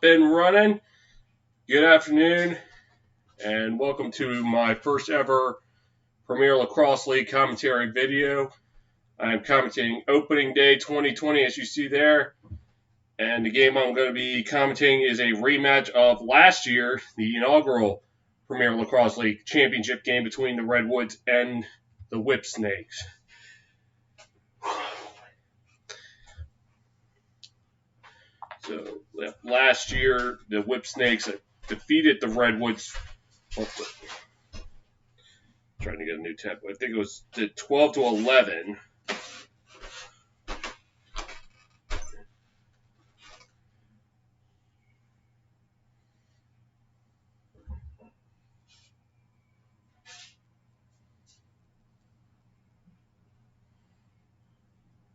and running. Good afternoon, and welcome to my first ever Premier Lacrosse League commentary video. I am commentating opening day 2020, as you see there. And the game I'm going to be commentating is a rematch of last year, the inaugural Premier Lacrosse League championship game between the Redwoods and the Whipsnakes. So last year, the Whipsnakes defeated the Redwoods. Trying to get a new tempo. I think it was the 12-11.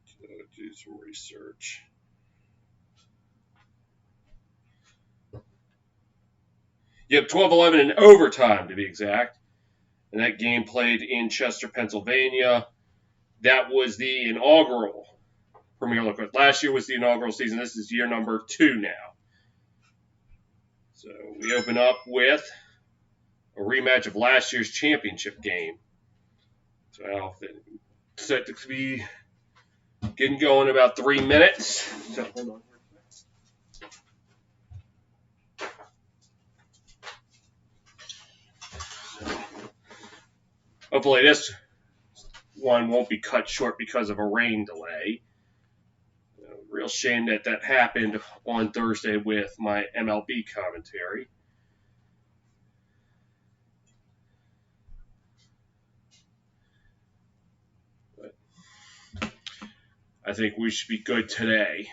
So do some research. Yep, 12-11 in overtime, to be exact. And that game played in Chester, Pennsylvania. That was the inaugural Premier Lacrosse. Last year was the inaugural season. This is year number 2 now. So we open up with a rematch of last year's championship game. So I'll set to be getting going in about 3 minutes. So hold on. Hopefully this one won't be cut short because of a rain delay. Real shame that happened on Thursday with my MLB commentary. But I think we should be good today.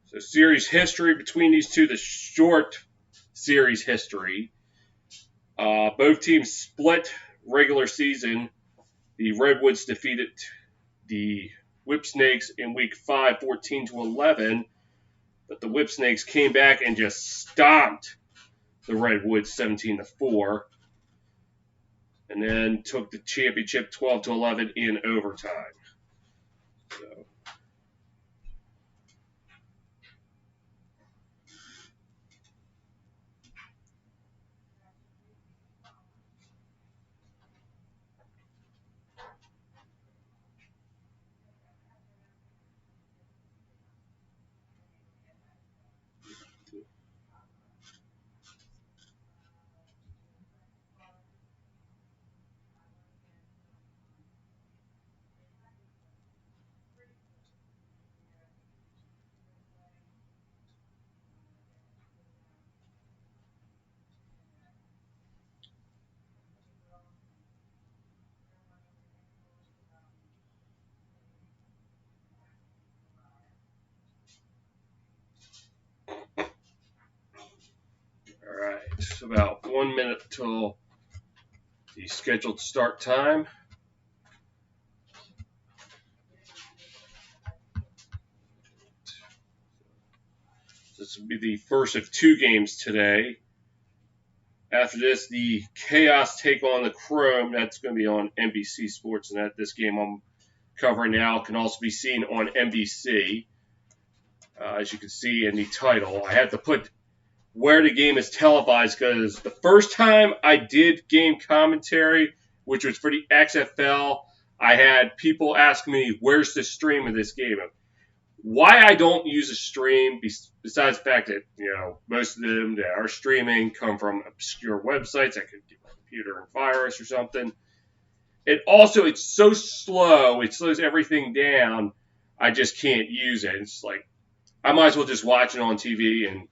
So series history between these two, the short series history. Both teams split regular season. The Redwoods defeated the Whipsnakes in week 5, 14-11. But the Whipsnakes came back and just stomped the Redwoods 17-4. And then took the championship 12-11 in overtime. So it's about 1 minute till the scheduled start time. This will be the first of 2 games today. After this, the Chaos take on the Chrome. That's going to be on NBC Sportsnet. This game I'm covering now can also be seen on NBC. As you can see in the title, I had to put where the game is televised because the first time I did game commentary, which was for the XFL, I had people ask me, where's the stream of this game? Why I don't use a stream, besides the fact that, most of them that are streaming come from obscure websites that could get my computer and virus or something. It's so slow, it slows everything down, I just can't use it. It's like, I might as well just watch it on TV, and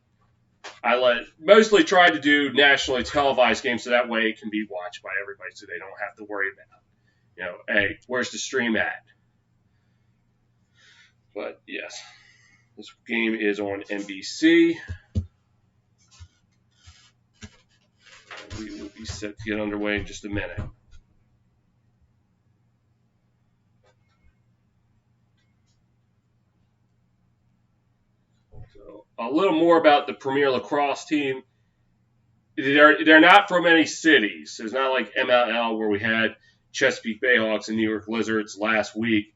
I mostly try to do nationally televised games so that way it can be watched by everybody so they don't have to worry about, hey, where's the stream at? But yes, this game is on NBC. We will be set to get underway in just a minute. So a little more about the Premier Lacrosse team. they're not from any cities. So it's not like MLL where we had Chesapeake Bayhawks and New York Lizards last week.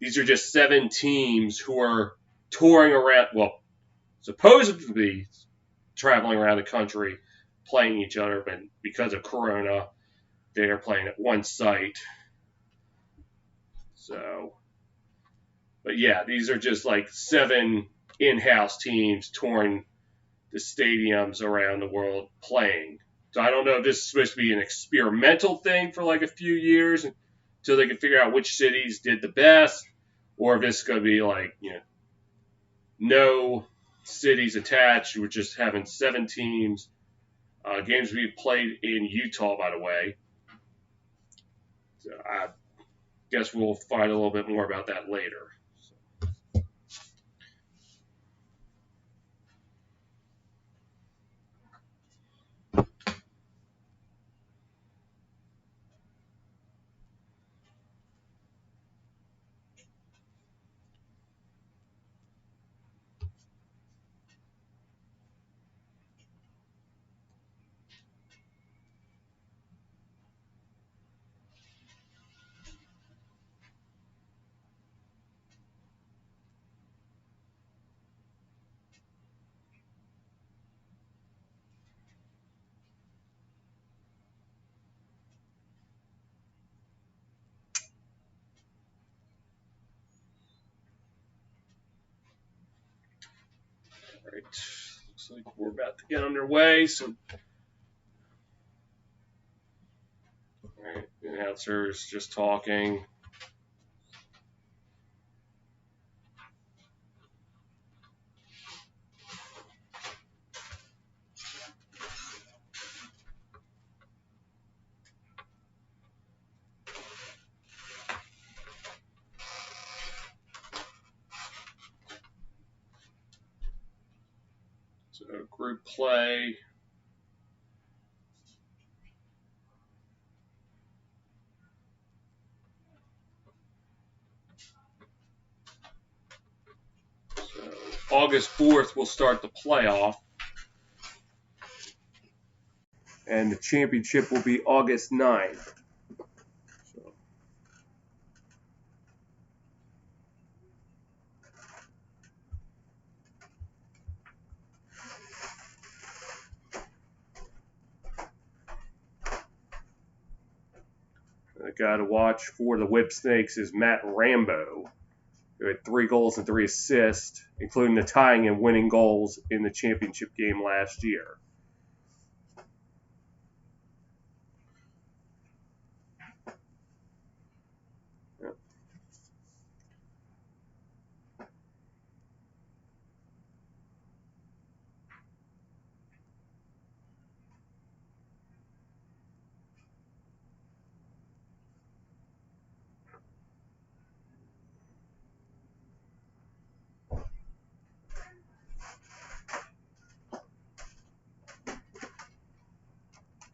These are just 7 teams who are touring around. Well, supposedly traveling around the country, playing each other, but because of Corona, they are playing at one site. So, but yeah, these are just like 7 in-house teams touring the stadiums around the world playing. So I don't know if this is supposed to be an experimental thing for like a few years until they can figure out which cities did the best, or if this is going to be like, no cities attached. We're just having 7 teams. Games will be played in Utah, by the way. So I guess we'll find a little bit more about that later. All right, looks like we're about to get underway. So, all right, the announcer's just talking. So, group play. So, August 4th, we'll start the playoff. And the championship will be August 9th. So, the guy to watch for the Whipsnakes is Matt Rambo, who had 3 goals and 3 assists, including the tying and winning goals in the championship game last year.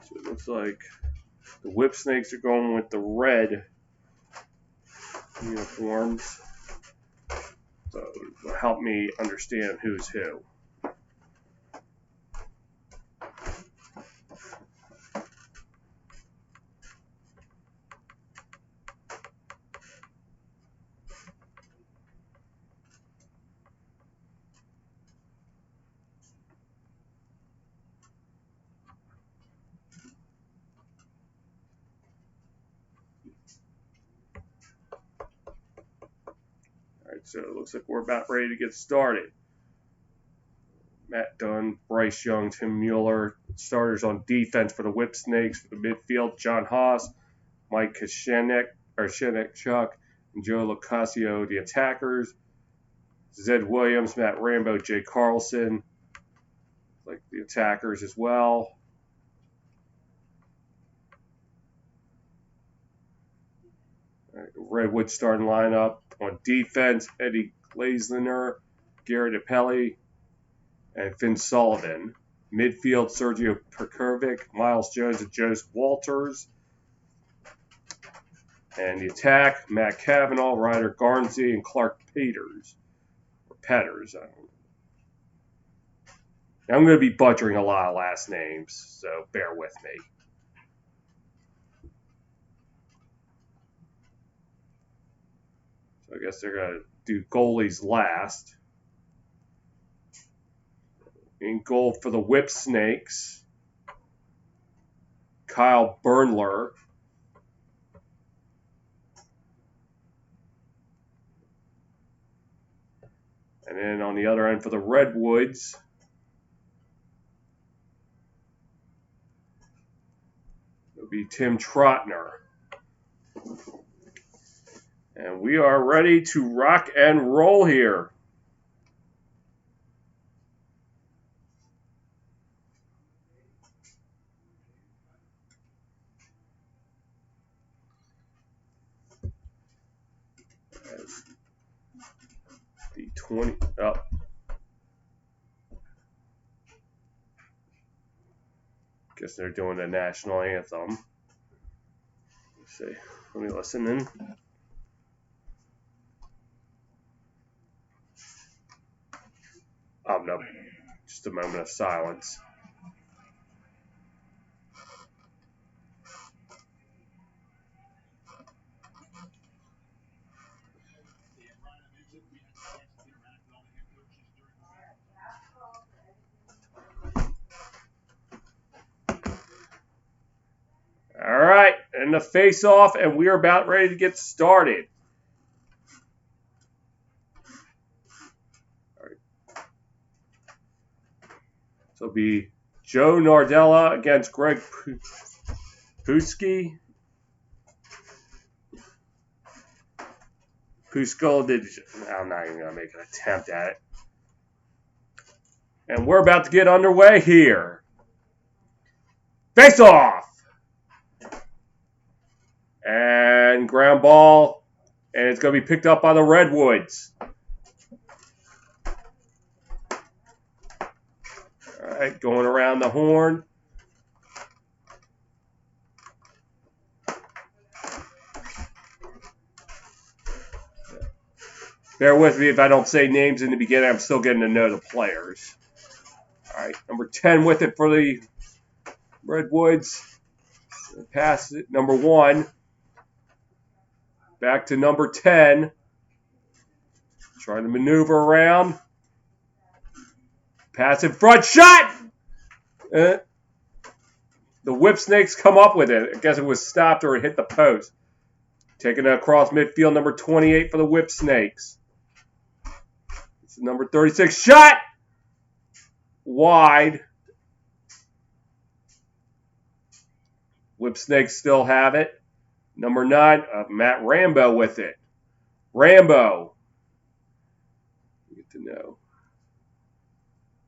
So it looks like the Whipsnakes are going with the red uniforms. So it'll help me understand who's who. Alright, so it looks like we're about ready to get started. Matt Dunn, Bryce Young, Tim Mueller. Starters on defense for the Whipsnakes. For the midfield, John Haas, Mike Kashenek, and Joe Locasio. The attackers, Zed Williams, Matt Rambo, Jay Carlson. Like the attackers as well. Right, Redwoods starting lineup. On defense, Eddie Glazner, Garrett Apelli, and Finn Sullivan. Midfield, Sergio Perkovic, Miles Jones, and Joseph Walters. And the attack, Matt Cavanaugh, Ryder Garnsey, and Clark Peters. Or Petters, I don't know. I'm going to be butchering a lot of last names, so bear with me. So I guess they're going to do goalies last. In goal for the Whipsnakes, Kyle Burnler. And then on the other end for the Redwoods, it'll be Tim Trotner. And we are ready to rock and roll here. The 20 up. Guess they're doing the national anthem. Let's see. Let me listen in. Oh no. Just a moment of silence. All right, and the face-off, and we are about ready to get started. All right. So it'll be Joe Nardella against Greg Puski. Pusko did. I'm not even going to make an attempt at it. And we're about to get underway here. Face-off! And ground ball, and it's going to be picked up by the Redwoods. All right, going around the horn. Bear with me if I don't say names in the beginning. I'm still getting to know the players. All right, number 10 with it for the Redwoods. Pass it, number 1. Back to number 10. Trying to maneuver around. Pass in front. Shot! The Whipsnakes come up with it. I guess it was stopped or it hit the post. Taking it across midfield, number 28 for the Whipsnakes. It's number 36. Shot! Wide. Whipsnakes still have it. Number 9, Matt Rambo with it. Rambo. Get to know.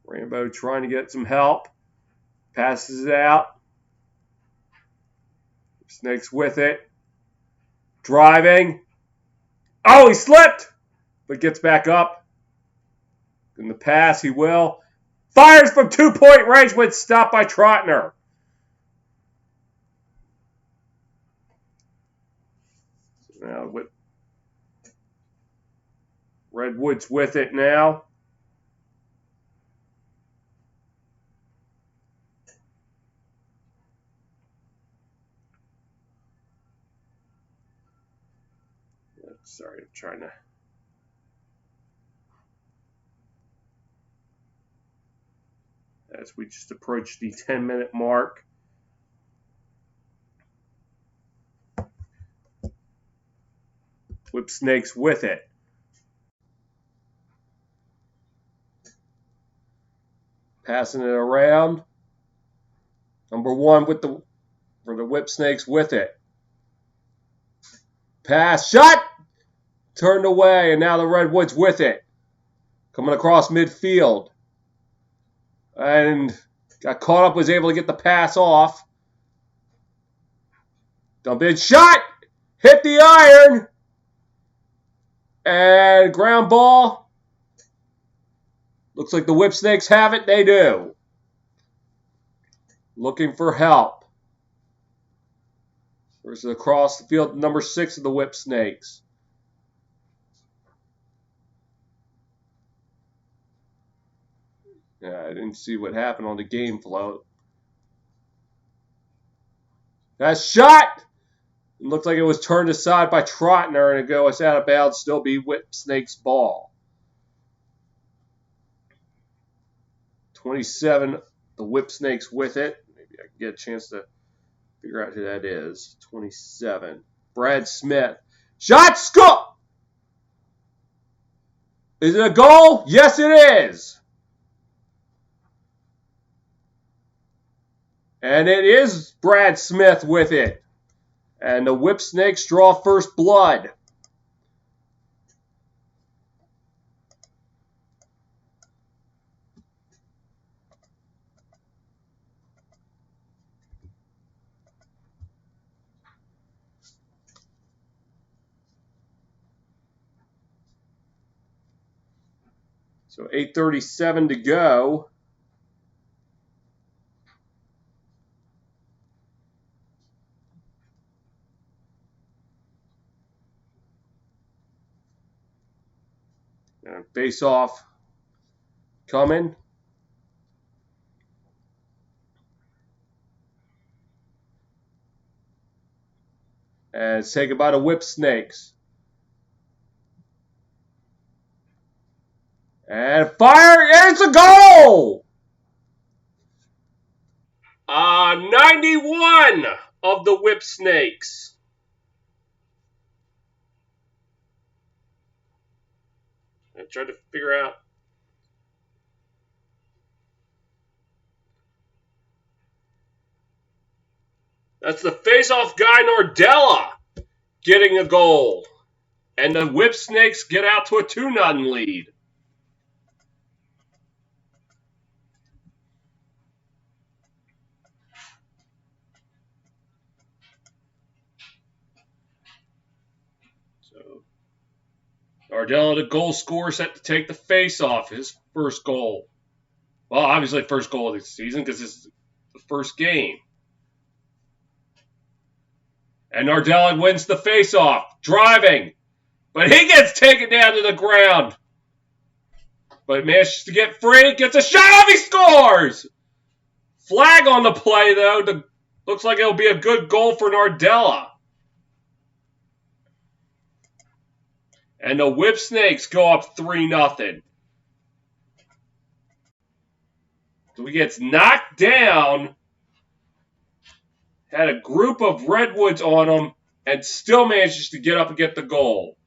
Rambo trying to get some help. Passes it out. Snakes with it. Driving. Oh, he slipped! But gets back up. In the pass, he will. Fires from 2-point range, but stopped by Trotner. So now Redwoods with it now. Sorry, I'm trying to. As we just approach the 10-minute mark. Whipsnakes with it. Passing it around. Number 1 for the Whipsnakes with it. Pass. Shot! Turned away, and now the Redwoods with it. Coming across midfield. And got caught up, was able to get the pass off. Dump in. Shot! Hit the iron! And ground ball. Looks like the Whipsnakes have it. They do. Looking for help. Versus across the field, number 6 of the Whipsnakes. Yeah, I didn't see what happened on the game flow. That shot! It looked like it was turned aside by Trotner, and it goes out of bounds, still be Whipsnakes' ball. 27, the Whipsnakes with it. Maybe I can get a chance to figure out who that is. 27, Brad Smith. Shot, score! Is it a goal? Yes, it is. And it is Brad Smith with it. And the Whipsnakes draw first blood. So 8:37 to go. And face off coming. And it's taken by the Whipsnakes. And fire, and it's a goal! 91 of the Whipsnakes. I tried to figure out. That's the face-off guy, Nardella, getting a goal. And the Whipsnakes get out to a 2-0 lead. So Nardella, the goal scorer, set to take the face-off, his first goal. Well, obviously first goal of the season because this is the first game. And Nardella wins the face-off, driving. But he gets taken down to the ground. But manages to get free, gets a shot off, he scores! Flag on the play, though. Looks like it'll be a good goal for Nardella. And the Whipsnakes go up 3-0. So he gets knocked down, had a group of Redwoods on him, and still manages to get up and get the goal.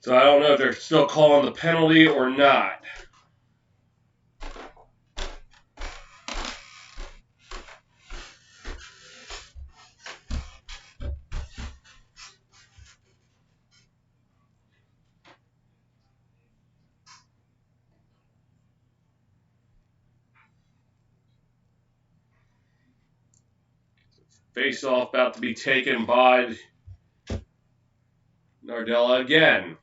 So I don't know if they're still calling the penalty or not. Face off about to be taken by Nardella again.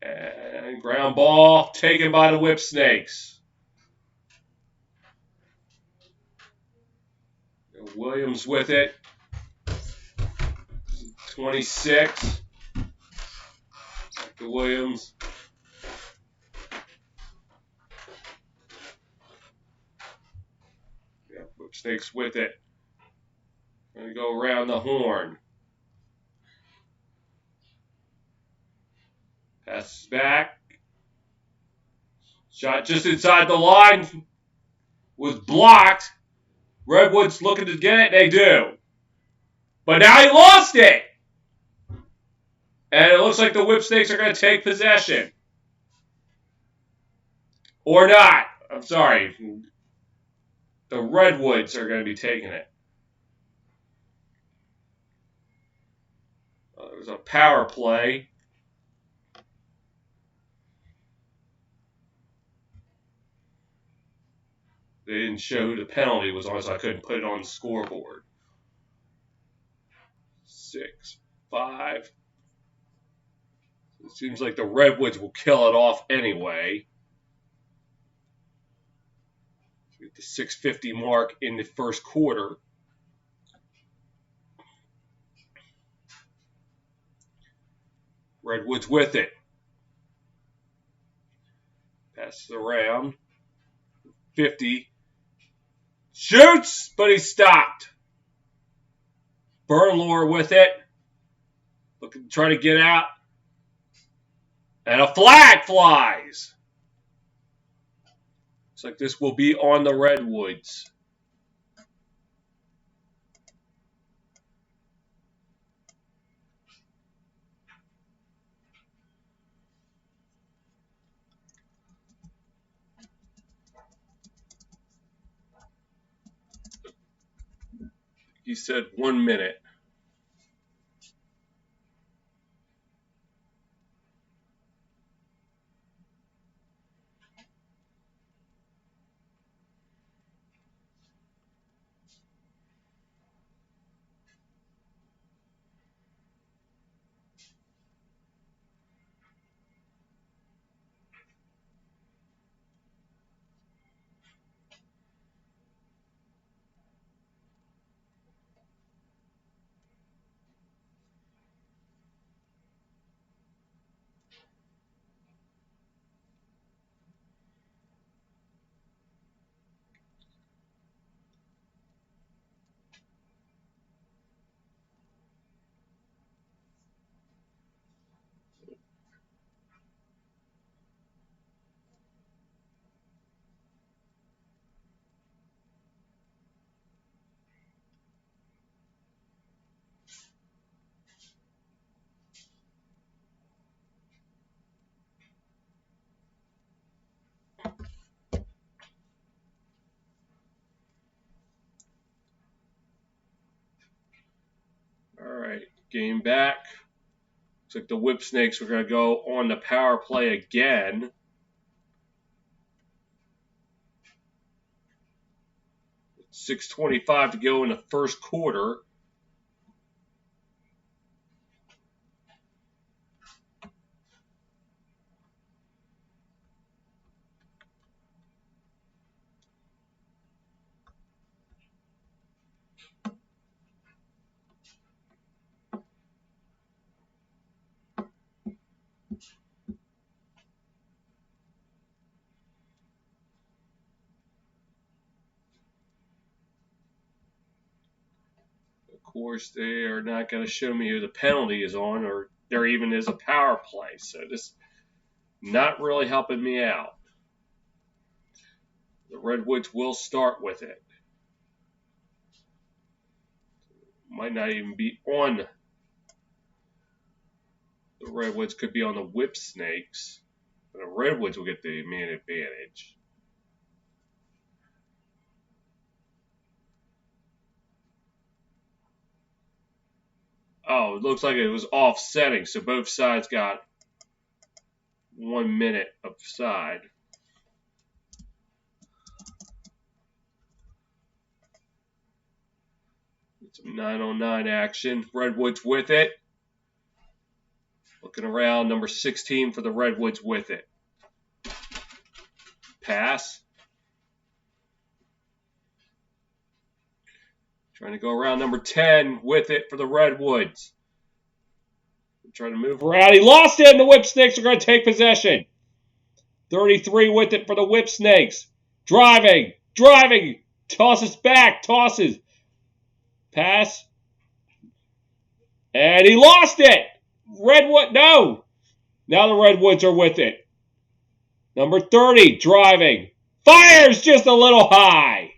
And ground ball taken by the Whipsnakes. Williams with it. 26. Back to Williams. Yeah, Whipsnakes with it. Going to go around the horn. Passes back. Shot just inside the line. Was blocked. Redwoods looking to get it. They do. But now he lost it. And it looks like the Whipsnakes are going to take possession. Or not. I'm sorry. The Redwoods are going to be taking it. There was a power play. They didn't show who the penalty was on, so I couldn't put it on the scoreboard. 6-5. It seems like the Redwoods will kill it off anyway. Get the 6:50 mark in the first quarter. Redwoods with it. Passes around. 50. Shoots, but he stopped. Burnlore with it. Looking to try to get out. And a flag flies. Looks like this will be on the Redwoods. He said 1 minute. All right, game back. Looks like the Whipsnakes are going to go on the power play again. .625 to go in the first quarter. Of course, they are not going to show me who the penalty is on, or there even is a power play. So this not really helping me out. The Redwoods will start with it. Might not even be on. The Redwoods could be on the Whipsnakes. The Redwoods will get the man advantage. Oh, it looks like it was offsetting, so both sides got 1 minute of side. Some 9-on-9 action. Redwoods with it. Looking around, number 16 for the Redwoods with it. Pass. Trying to go around number 10 with it for the Redwoods. Trying to move around. He lost it, and the Whipsnakes are going to take possession. 33 with it for the Whipsnakes. Driving. Tosses back. Tosses. Pass. And he lost it. Redwood, no. Now the Redwoods are with it. Number 30, driving. Fires just a little high.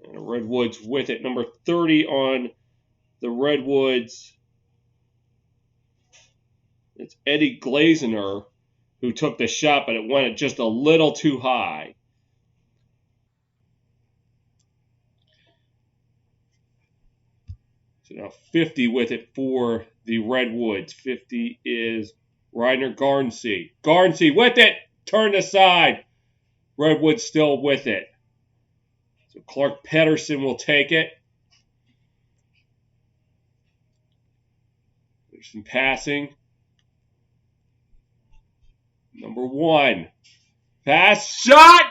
And the Redwoods with it. Number 30 on the Redwoods. It's Eddie Glazener who took the shot, but it went just a little too high. So So now 50 with it for the Redwoods. 50 is Reiner Garnsey. Garnsey with it. Turned aside. Redwoods still with it. So Clark Pedersen will take it. There's some passing. Number 1. Pass. Shot!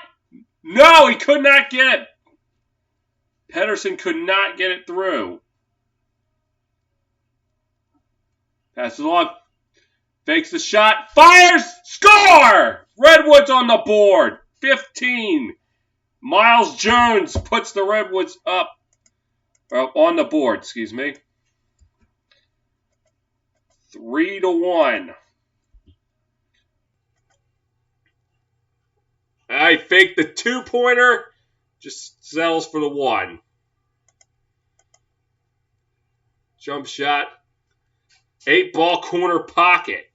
No, he could not get it. Pedersen could not get it through. Passes along. Fakes the shot. Fires! Score! Redwoods on the board. 15. Miles Jones puts the Redwoods up. On the board, excuse me. 3-1. I faked the 2-pointer. Just settles for the 1. Jump shot. 8-ball corner pocket.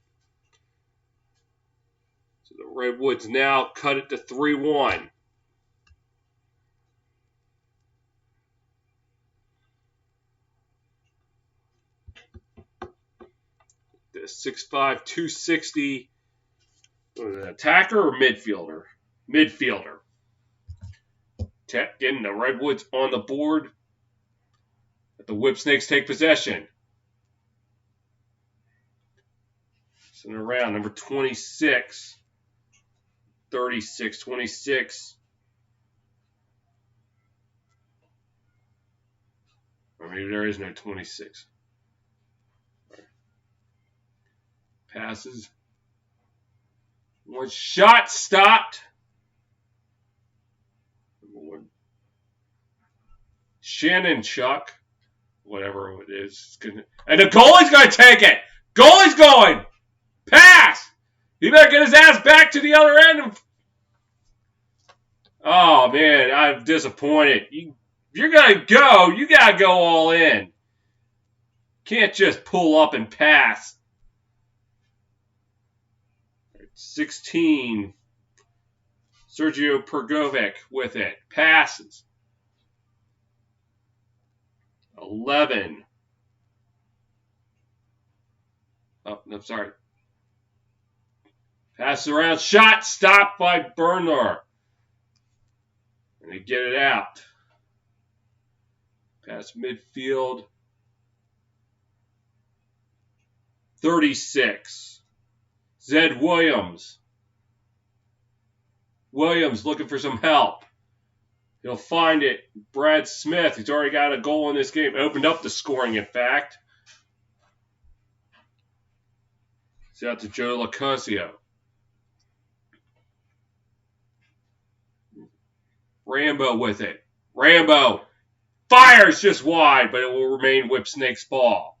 So the Redwoods now cut it to 3-1. The 6'5", 260. Attacker or midfielder? Midfielder. Getting the Redwoods on the board. Let the Whipsnakes take possession. Send it around. Number 26. 36, 26. Or maybe there is no 26. Passes. One shot stopped. Shannon Chuck, whatever it is, and the goalie's going to take it. Goalie's going. Pass. He better get his ass back to the other end. Oh man, I'm disappointed. If you're going to go, you got to go all in. Can't just pull up and pass. 16. Sergio Pergovic with it. Passes. 11. Oh, no, sorry. Passes around. Shot stopped by Bernard. And they get it out. Pass midfield. 36. Zed Williams. Williams looking for some help. He'll find it. Brad Smith, he's already got a goal in this game. Opened up the scoring, in fact. It's out to Joe Locasio. Rambo with it. Rambo fires just wide, but it will remain Whipsnakes ball.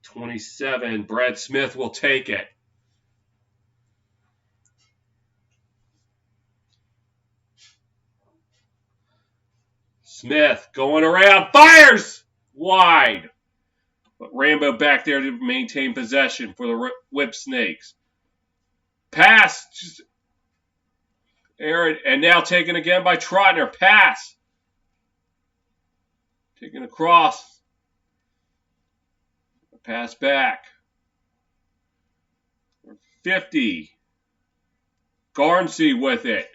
27, Brad Smith will take it. Smith going around, fires wide. But Rambo back there to maintain possession for the Whipsnakes. Pass. Aaron, and now taken again by Trotner. Pass. Taken across. Pass back. 50. Garnsey with it.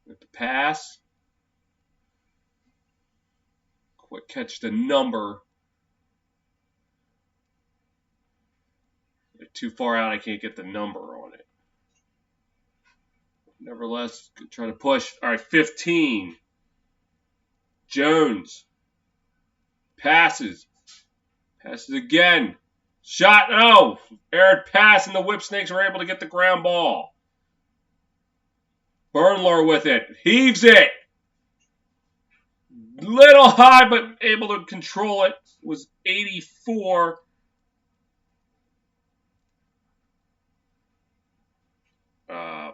With the pass. Quick catch the number. They're too far out, I can't get the number on it. Nevertheless, try to push. All right, 15. Jones. Passes. Passes again. Shot. Oh! Aired pass, and the Whipsnakes were able to get the ground ball. Bernler with it. Heaves it. Little high, but able to control it. It was 84.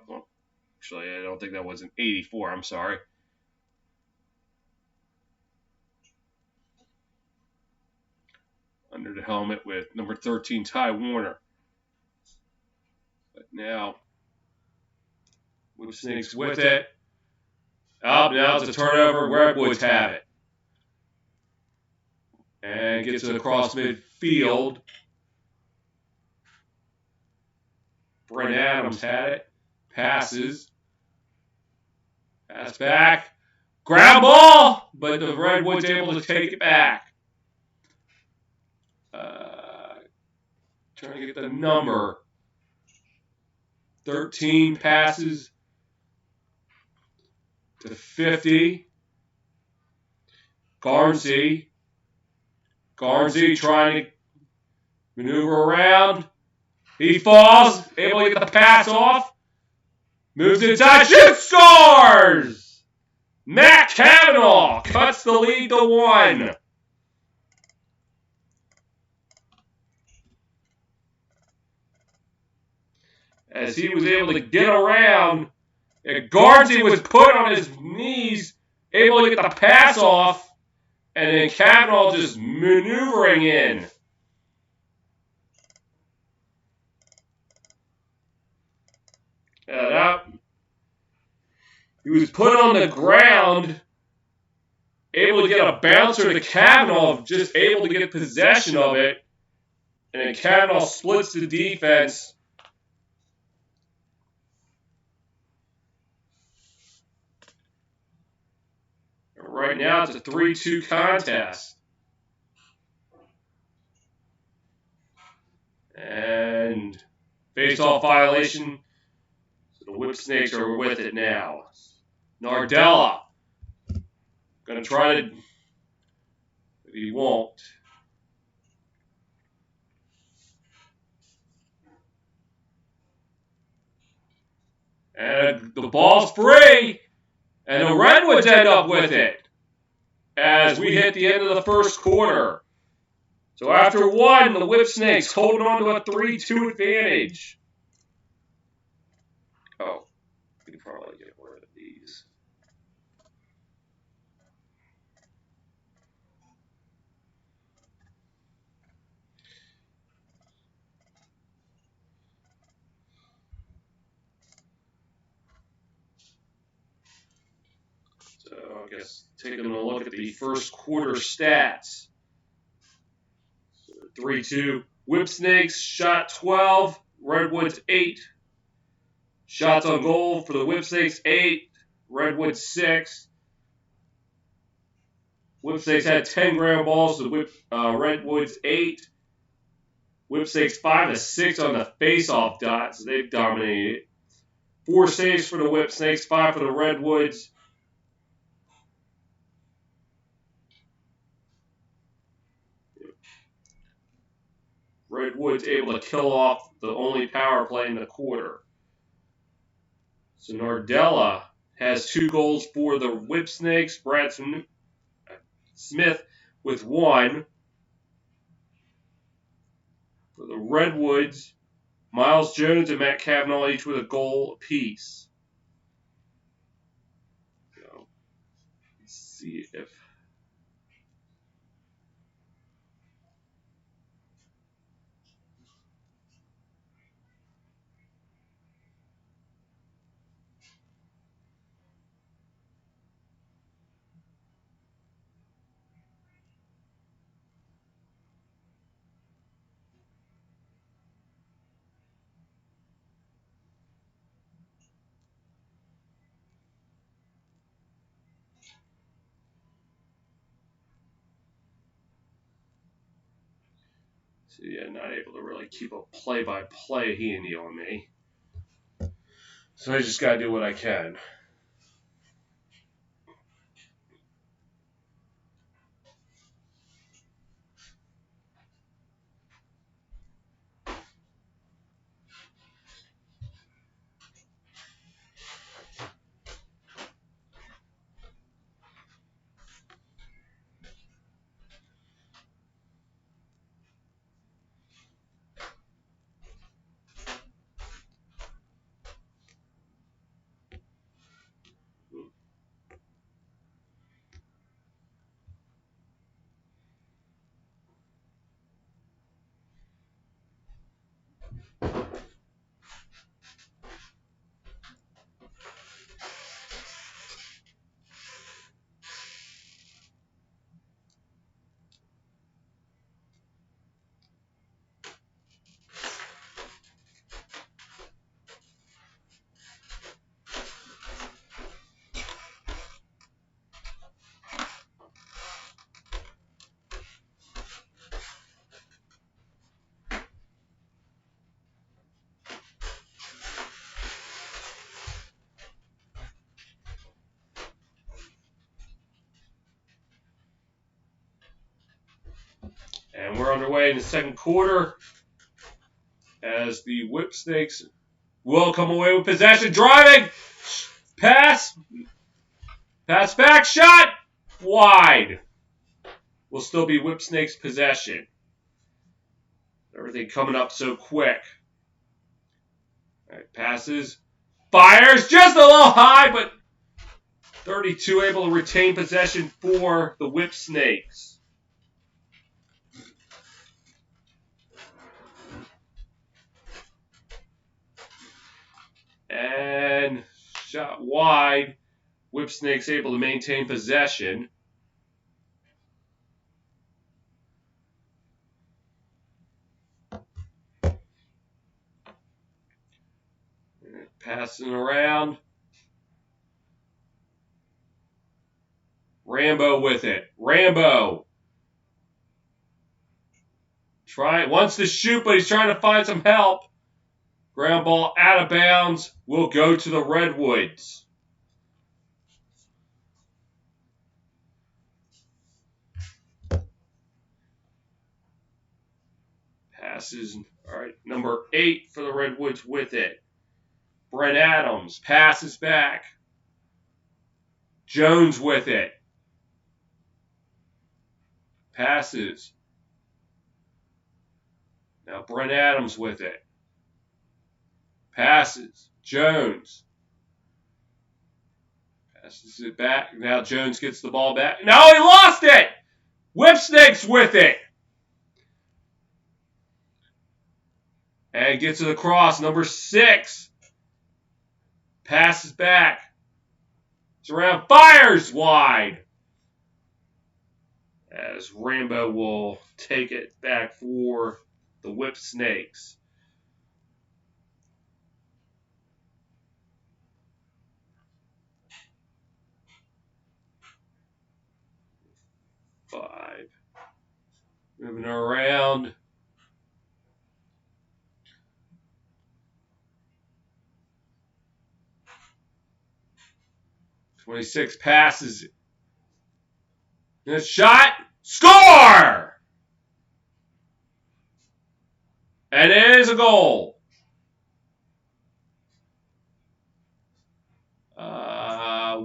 Well, actually, I don't think that was an 84. I'm sorry. Under the helmet with number 13, Ty Warner. But now, Whipsnakes with it. Up, now it's a turnover. Redwoods have it. And gets it across midfield. Brent Adams had it. Passes. Pass back. Ground ball! But the Redwoods able to take it back. Trying to get the number. 13 passes to 50. Garnsey trying to maneuver around. He falls, able to get the pass off. Moves inside, shoots, scores! Matt Cavanaugh cuts the lead to 1. As he was able to get around, and Garnsey was put on his knees, able to get the pass off, and then Cavanaugh just maneuvering in. He was put on the ground, able to get a bouncer to Cavanaugh, just able to get possession of it, and then Cavanaugh splits the defense. Right now it's a 3-2 contest. And face-off violation. So the Whipsnakes are with it now. Nardella. Gonna try to, but he won't. And the ball's free. And the Redwoods end up with it as we hit the end of the first quarter. So after 1, the Whipsnakes holding on to a 3-2 advantage. Oh, we can probably get rid of these. So I guess taking a look at the first quarter stats. 3-2. Whipsnakes shot 12. Redwoods 8. Shots on goal for the Whipsnakes 8. Redwoods 6. Whipsnakes had 10 ground balls. The Redwoods 8. Whipsnakes 5 of 6 on the face-off dot, so they've dominated. 4 saves for the Whipsnakes, 5 for the Redwoods. Redwoods able to kill off the only power play in the quarter. So Nardella has 2 goals for the Whipsnakes. Brad Smith with 1. For the Redwoods, Miles Jones and Matt Cavanaugh each with a goal apiece. So, let's see if... So yeah, not able to really keep a play-by-play handy on me. So I just got to do what I can. And we're underway in the second quarter as the Whipsnakes will come away with possession. Driving! Pass! Pass back! Shot! Wide! Will still be Whipsnakes possession. Everything coming up so quick. All right, passes. Fires! Just a little high, but 32 able to retain possession for the Whipsnakes. And shot wide. Whipsnakes able to maintain possession. Passing around. Rambo with it. Rambo. Wants to shoot, but he's trying to find some help. Ground ball out of bounds. Will go to the Redwoods. Passes. All right, number 8 for the Redwoods with it. Brent Adams passes back. Jones with it. Passes. Now Brent Adams with it. Passes. Jones. Passes it back. Now Jones gets the ball back. No, he lost it! Whipsnakes with it. And gets it across. Number 6. Passes back. It's around. Fires wide. As Rambo will take it back for the Whipsnakes. Five. Moving around. .26 passes. And a shot. Score! And it is a goal.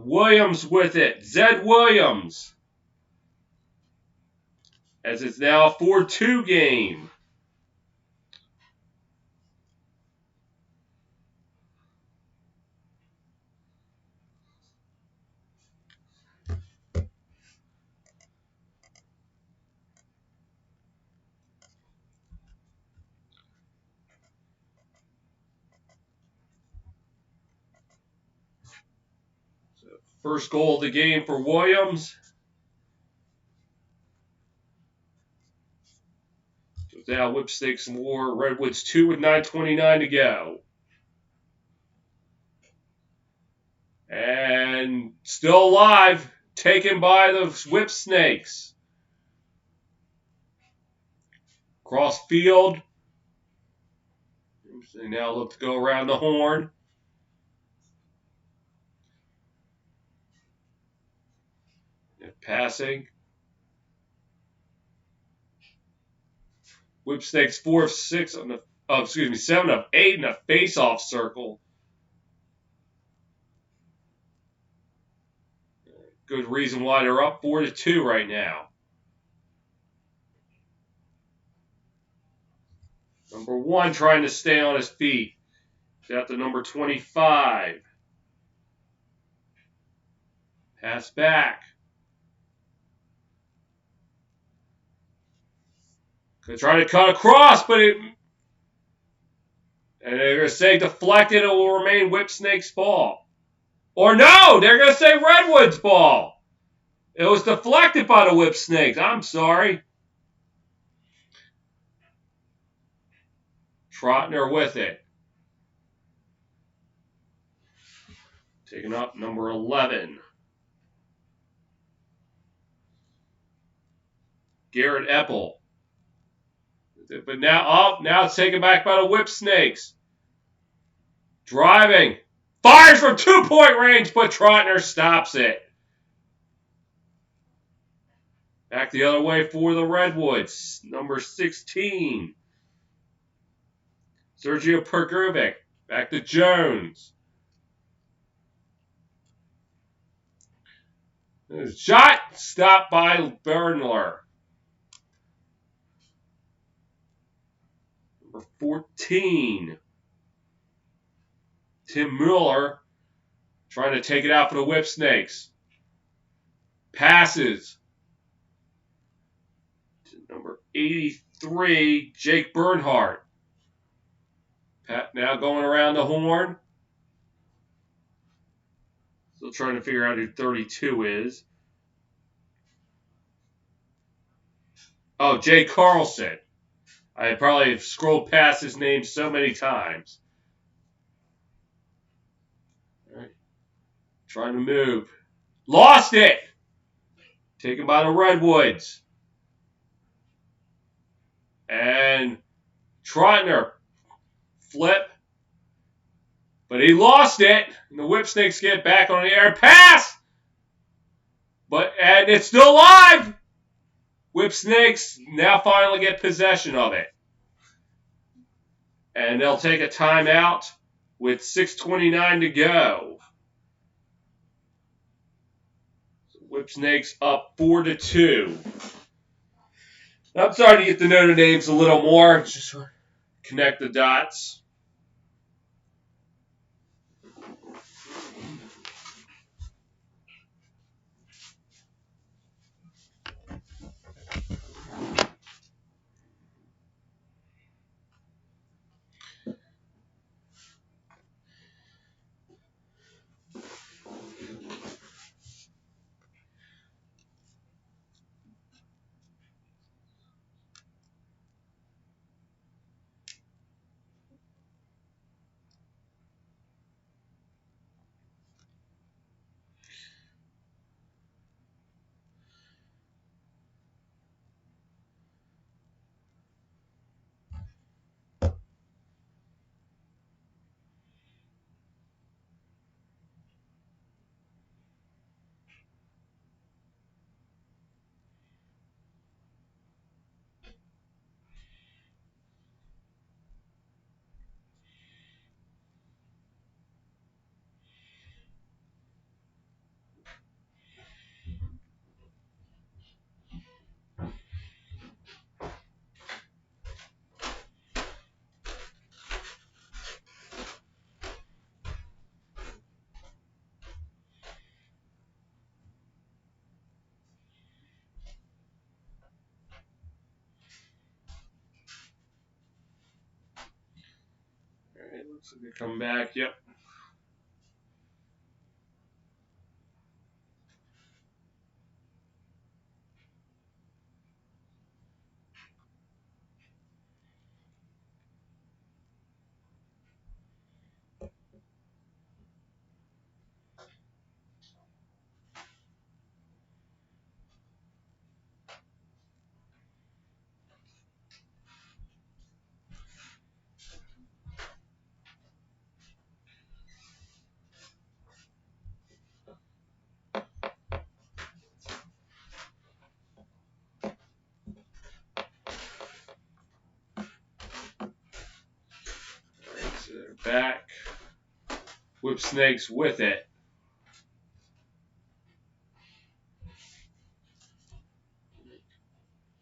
Williams with it. Zed Williams. As it's now a 4-2 game. First goal of the game for Williams. So now Whipsnakes more. Redwoods 2 with 9:29 to go. And still alive. Taken by the Whipsnakes. Cross field. They now look to go around the horn. Passing. Whipsnakes 4 of 6 on the 7 of 8 in a face-off circle. Good reason why they're up 4-2 right now. Number 1 trying to stay on his feet. He's out to number 25. Pass back. They're trying to cut across, but and they're going to say deflected. It will remain Whipsnakes' ball. Or no, they're going to say Redwoods' ball. It was deflected by the Whipsnakes. I'm sorry. Trotner with it. Taking up number 11. Garrett Epple. But now it's taken back by the Whipsnakes. Driving. Fires from 2-point range, but Trotner stops it. Back the other way for the Redwoods. Number 16. Sergio Pergovic. Back to Jones. Shot. Stopped by Bernler. Number 14. Tim Mueller trying to take it out for the Whipsnakes. Passes. To number 83, Jake Bernhardt. Now going around the horn. Still trying to figure out who 32 is. Oh, Jay Carlson. I probably have scrolled past his name so many times. All right. Trying to move. Lost it! Taken by the Redwoods. And Trotner. Flip. But he lost it. And the Whipsnakes get back on the air. Pass! And it's still alive! Whipsnakes now finally get possession of it. And they'll take a timeout with 6:29 to go. So Whipsnakes up 4-2. I'm starting to get to know the names a little more. Just connect the dots. Looks like they come back. Yep. So they're back. Whipsnakes with it.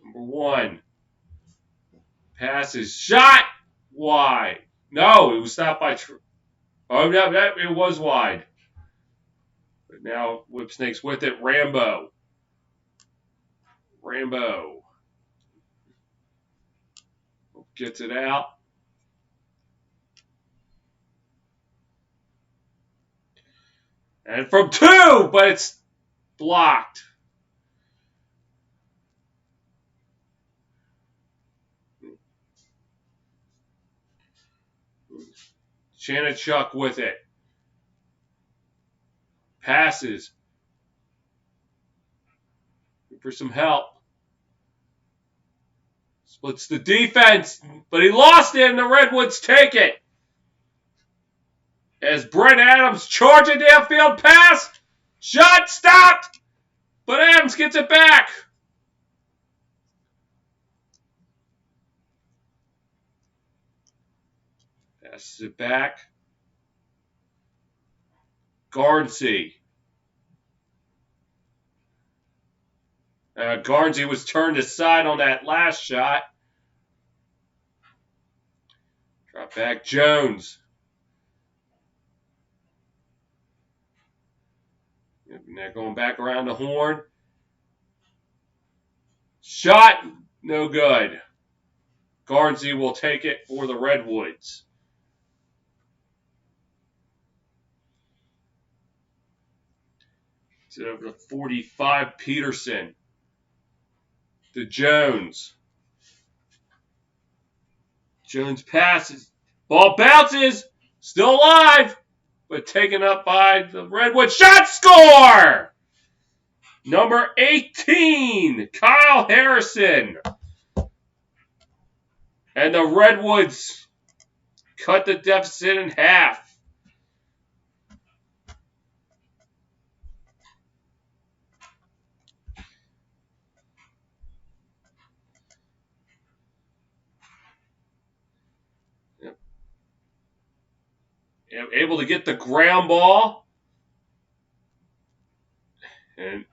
Number 1. Passes. Shot! Wide. No, it was stopped by... Oh, no, it was wide. But now Whipsnakes with it. Rambo. Gets it out. And from 2, but it's blocked. Chanachuk with it. Passes. For some help. Splits the defense, but he lost it and the Redwoods take it. As Brent Adams charging downfield pass. Shot stopped, but Adams gets it back. Passes it back. Garnsey. Garnsey was turned aside on that last shot. Drop back Jones. And they're going back around the horn. Shot, no good. Garnsey will take it for the Redwoods. It's over to 45, Peterson. To Jones. Jones passes. Ball bounces. Still alive. But taken up by the Redwoods. Shot score! Number 18, Kyle Harrison. And the Redwoods cut the deficit in half. Able to get the ground ball. And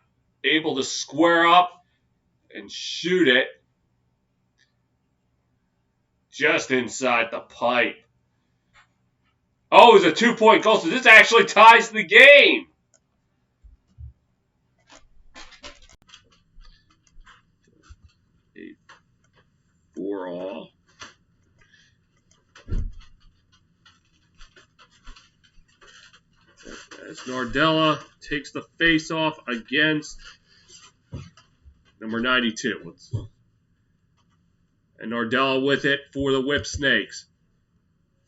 able to square up and shoot it just inside the pipe. Oh, it's a 2-point goal, so this actually ties the game. For all. As Nardella takes the face-off against number 92. And Nardella with it for the Whipsnakes.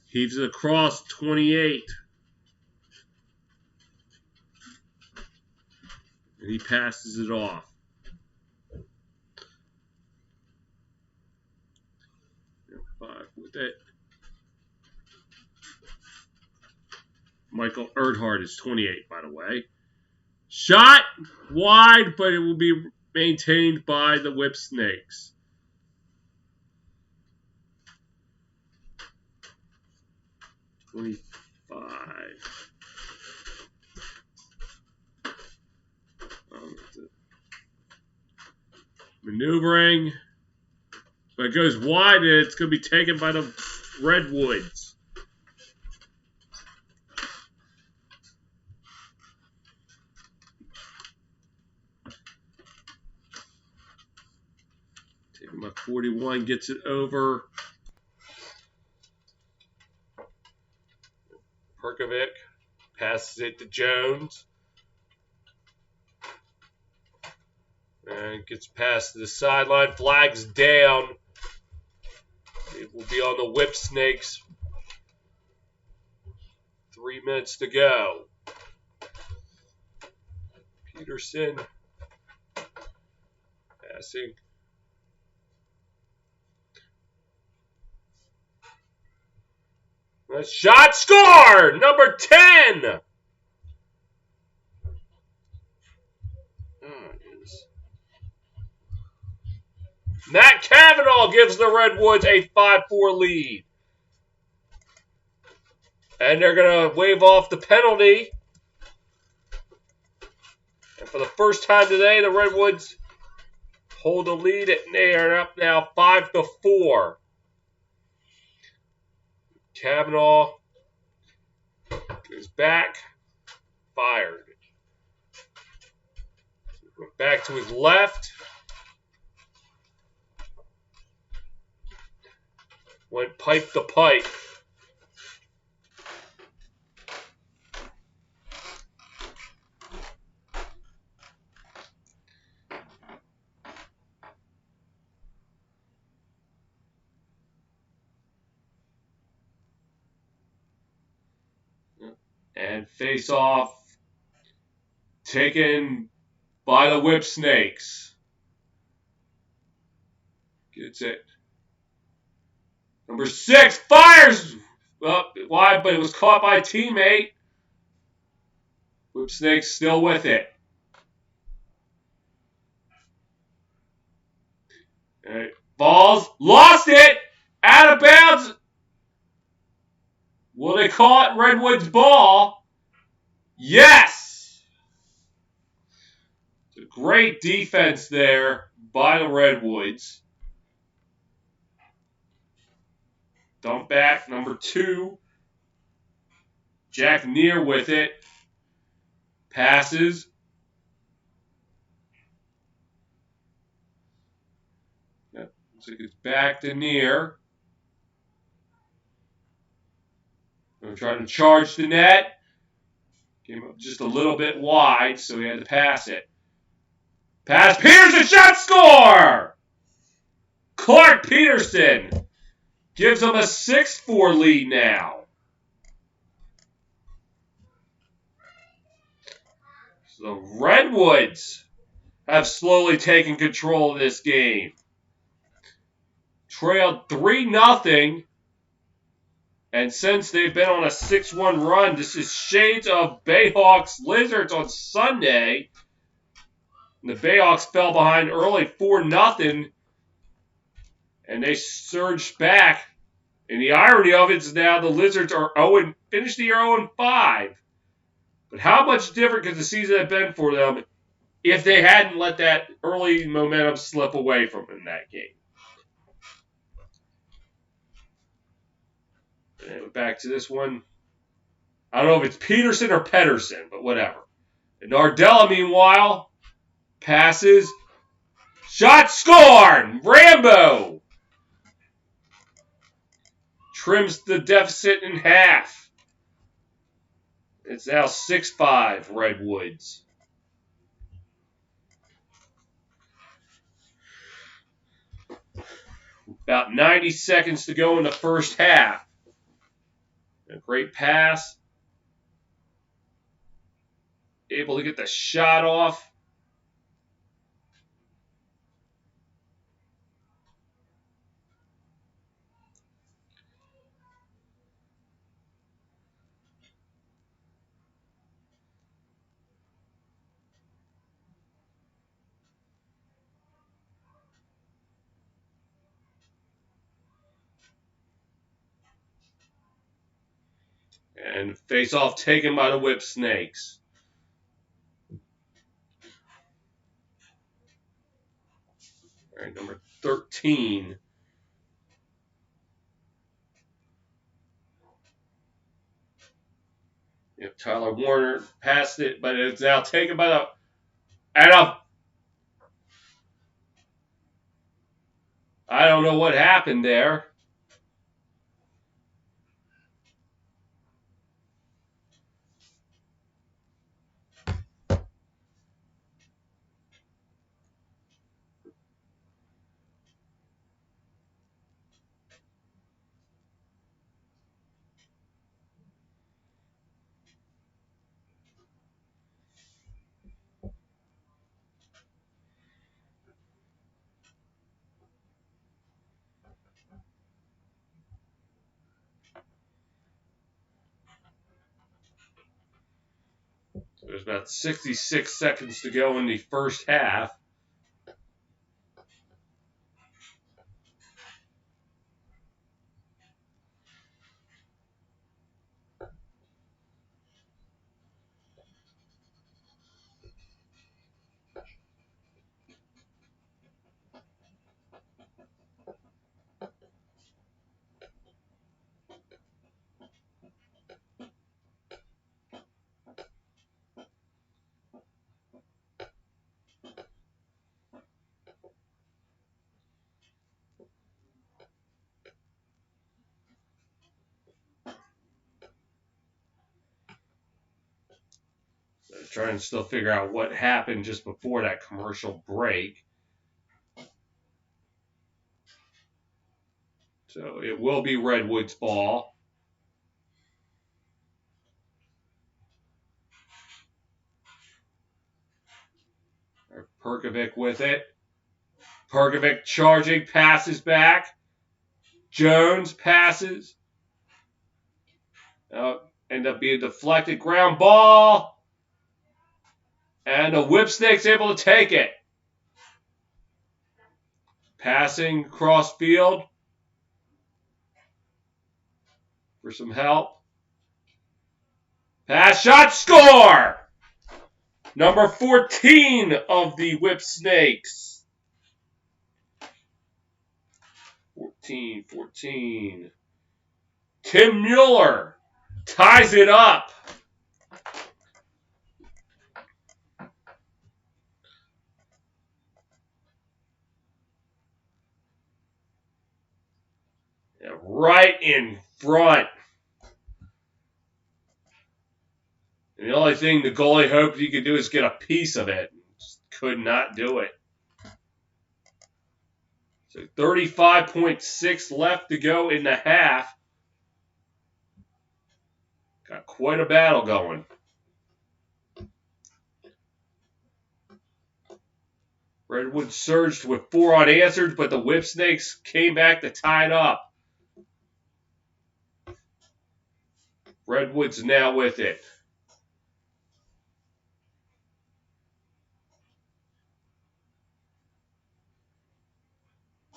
Heaves it across 28. And he passes it off. Five with it. Michael Erdhart is 28, by the way. Shot wide, but it will be maintained by the Whipsnakes. Maneuvering. But it goes wide, and it's going to be taken by the Redwoods. Taken by 41, gets it over. Perkovic passes it to Jones. And gets past the sideline. Flags down. It will be on the Whipsnakes. 3 minutes to go. Peterson passing. A shot score! Number 10! Matt Cavanaugh gives the Redwoods a 5-4 lead. And they're going to wave off the penalty. And for the first time today, the Redwoods hold a lead. They are up now 5-4. Cavanaugh goes back. Fired. Went back to his left. Went pipe to pipe. And face off taken by the Whipsnakes. Gets it. Number 6 fires wide, but it was caught by a teammate. Whipsnakes still with it. Balls, lost it, out of bounds. Will they call it Redwoods ball? Yes! It's a great defense there by the Redwoods. Dump back, number 2. Jack Neer with it. Passes. Yep. Looks like it's back to Neer. They're trying to charge the net. Came up just a little bit wide, so he had to pass it. Pass Peterson, shot, score! Clark Peterson gives them a 6-4 lead now. So the Redwoods have slowly taken control of this game. Trailed 3-0. And since they've been on a 6-1 run, this is shades of Bayhawks Lizards on Sunday. And the Bayhawks fell behind early 4-0. And they surged back. And the irony of it is now the Lizards are finished the year 0-5. But how much different could the season have been for them if they hadn't let that early momentum slip away from them in that game? And back to this one. I don't know if it's Peterson or Pedersen, but whatever. And Nardella, meanwhile, passes. Shot, score! Rambo trims the deficit in half. It's now 6-5 Redwoods. About 90 seconds to go in the first half. A great pass. Able to get the shot off. And face-off taken by the Whipsnakes. All right, number 13. Yep, Tyler Warner passed it, but it's now taken by the... I don't know what happened there. There's about 66 seconds to go in the first half. They're trying to still figure out what happened just before that commercial break. So it will be Redwoods ball. Perkovic with it. Perkovic charging, passes back. Jones passes. End up being deflected. Ground ball. And the Whipsnakes able to take it. Passing across field for some help. Pass shot, score! Number 14 of the Whipsnakes. 14. Tim Mueller ties it up. Right in front. And the only thing the goalie hoped he could do is get a piece of it. Just could not do it. So 35.6 left to go in the half. Got quite a battle going. Redwoods surged with 4 unanswered, but the Whipsnakes came back to tie it up. Redwoods now with it.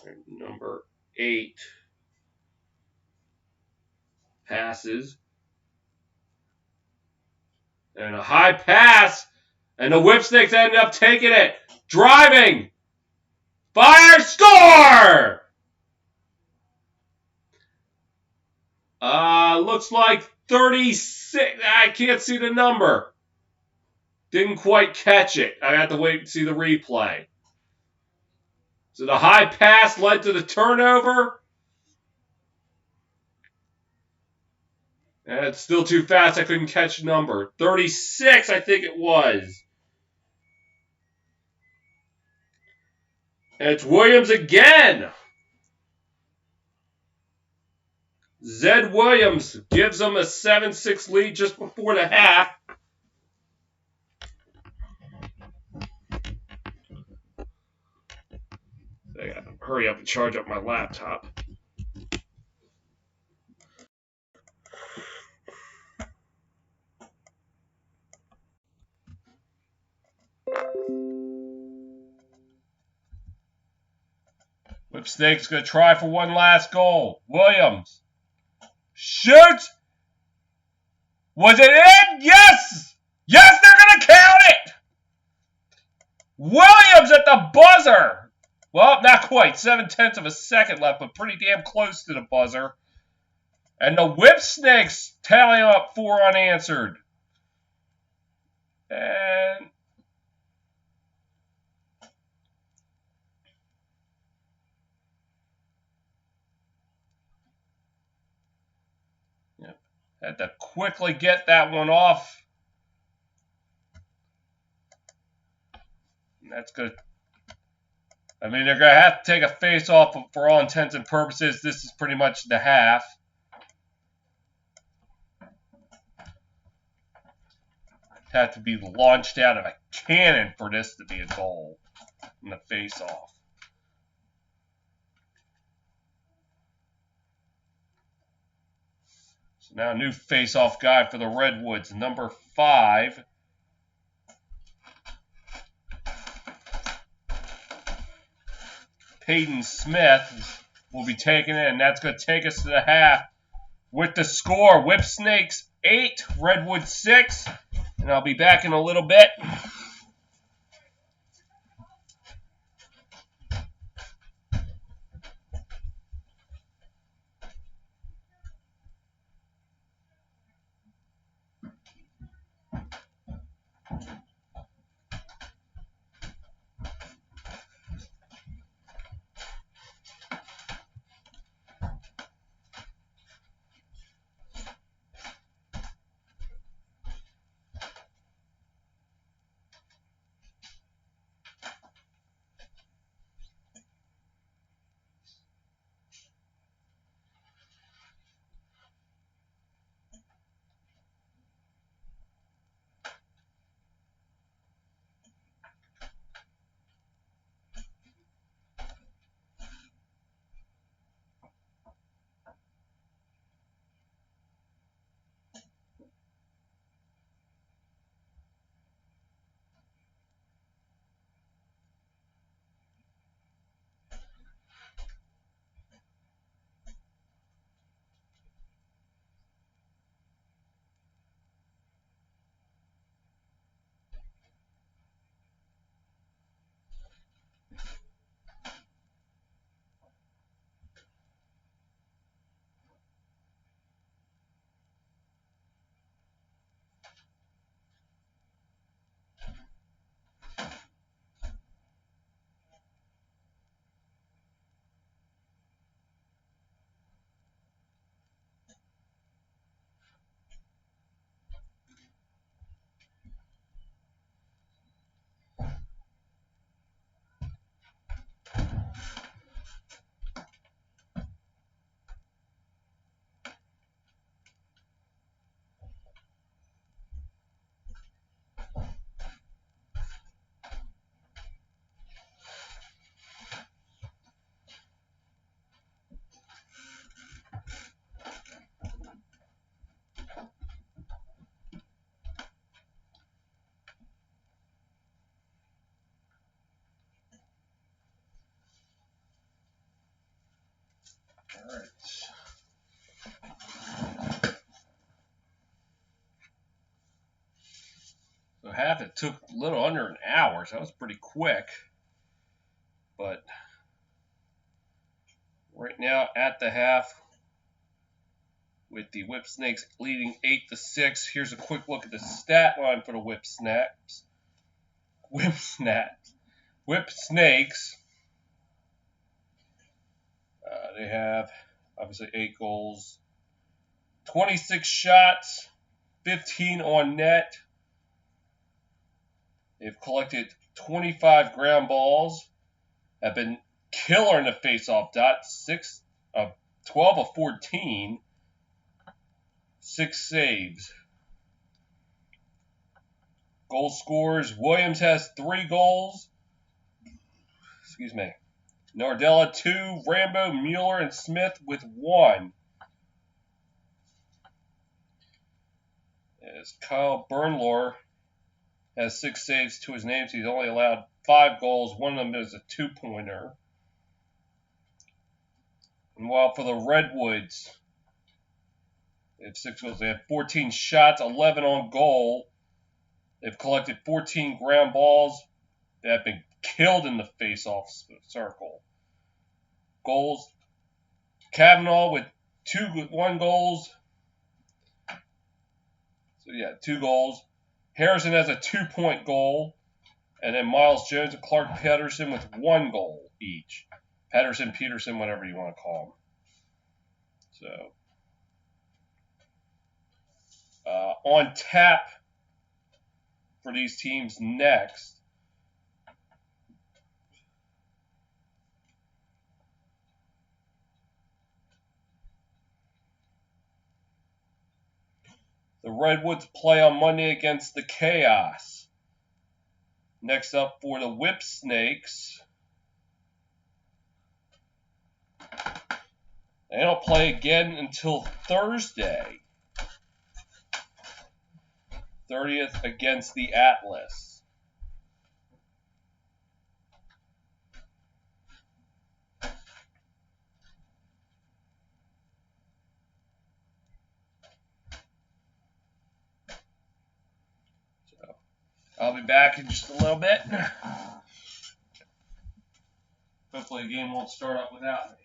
And number 8 passes. And a high pass. And the Whipsnakes ended up taking it. Driving. Fire, score! Looks like 36. I can't see the number. Didn't quite catch it. I have to wait and see the replay. So the high pass led to the turnover. And it's still too fast. I couldn't catch the number. 36, I think it was. And it's Williams again. Zed Williams gives them a 7-6 lead just before the half. I gotta hurry up and charge up my laptop. Whipsnake's going to try for one last goal. Williams shoots. Was it in? Yes! Yes, they're going to count it! Williams at the buzzer. Well, not quite. 0.7 of a second left, but pretty damn close to the buzzer. And the Whipsnakes tally up 4 unanswered. And had to quickly get that one off. And that's good. I mean, they're going to have to take a face-off for all intents and purposes. This is pretty much the half. Have to be launched out of a cannon for this to be a goal in the face-off. So now a new face-off guy for the Redwoods, number 5. Peyton Smith will be taking it, and that's going to take us to the half with the score. Whipsnakes 8, Redwoods 6. And I'll be back in a little bit. half. It took a little under an hour, so that was pretty quick. But right now at the half, with the Whipsnakes leading 8-6. Here's a quick look at the stat line for the Whipsnakes. Whipsnakes. They have obviously 8 goals, 26 shots, 15 on net. They've collected 25 ground balls, have been killer in the face-off dot, 12 of 14, 6 saves. Goal scorers, Williams has 3 goals. Excuse me. Nardella 2, Rambo, Mueller, and Smith with 1. As Kyle Bernlohr has 6 saves to his name, so he's only allowed 5 goals. One of them is a 2-pointer. And while for the Redwoods, they have 6 goals. They have 14 shots, 11 on goal. They've collected 14 ground balls. They have been killed in the face-off circle. Goals, Kavanaugh with 1 goals. So yeah, 2 goals. Harrison has a 2-point goal. And then Miles Jones and Clark Pedersen with 1 goal each. Peterson, whatever you want to call them. So, on tap for these teams next. The Redwoods play on Monday against the Chaos. Next up for the Whipsnakes. They don't play again until Thursday, 30th against the Atlas. So I'll be back in just a little bit. Hopefully the game won't start up without me.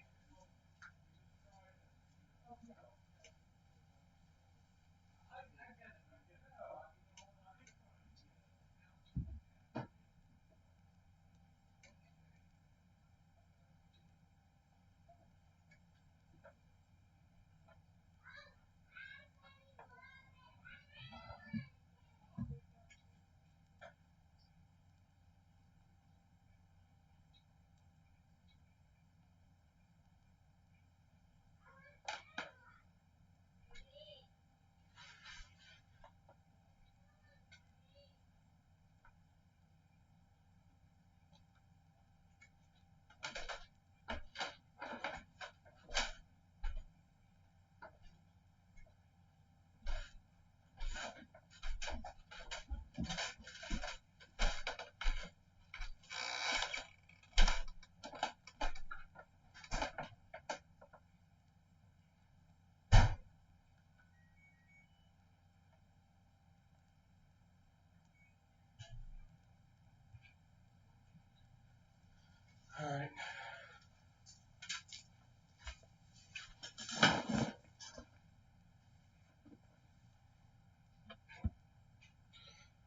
All right.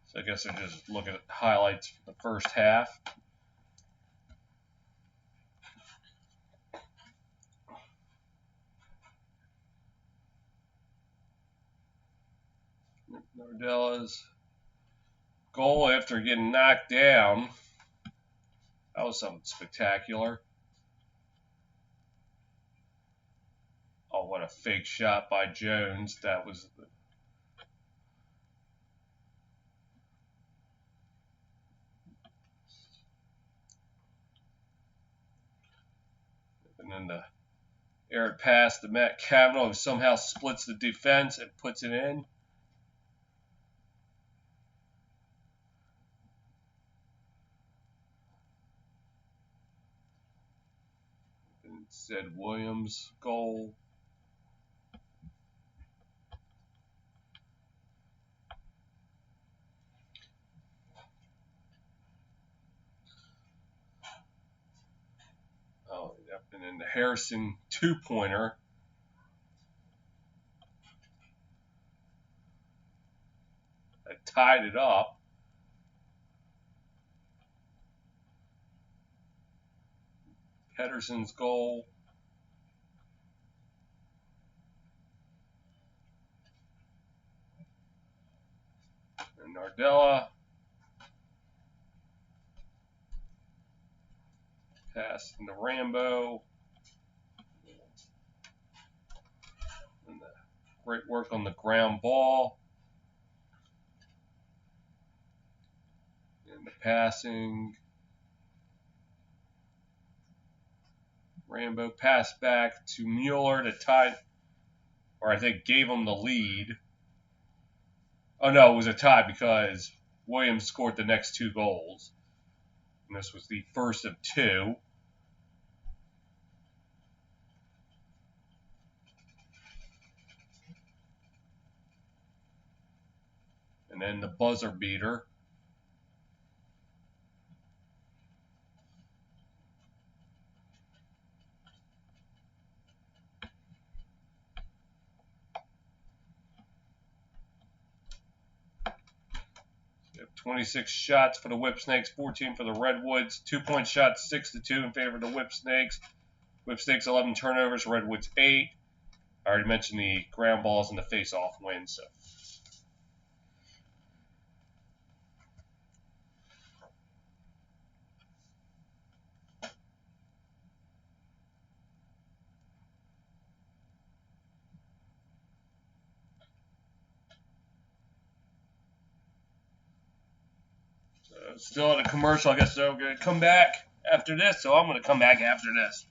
So I guess I'm just looking at highlights for the first half. Nardella's goal after getting knocked down. That was something spectacular. Oh, what a fake shot by Jones. That was... And then the air pass to Matt Kavanaugh, who somehow splits the defense and puts it in. And said Williams' goal. Harrison 2-pointer. That tied it up. Pedersen's goal. And Nardella. Pass into Rambo. And great work on the ground ball. And the passing. Rambo passed back to Mueller to tie, or I think gave him the lead. Oh no, it was a tie because Williams scored the next 2 goals. And this was the first of 2. And then the buzzer beater. We have 26 shots for the Whipsnakes, 14 for the Redwoods. 2-point shots, 6-2 in favor of the Whipsnakes. Whipsnakes 11 turnovers, Redwoods 8. I already mentioned the ground balls and the face-off win. So still at a commercial. I guess they're going to come back after this, so I'm going to come back after this.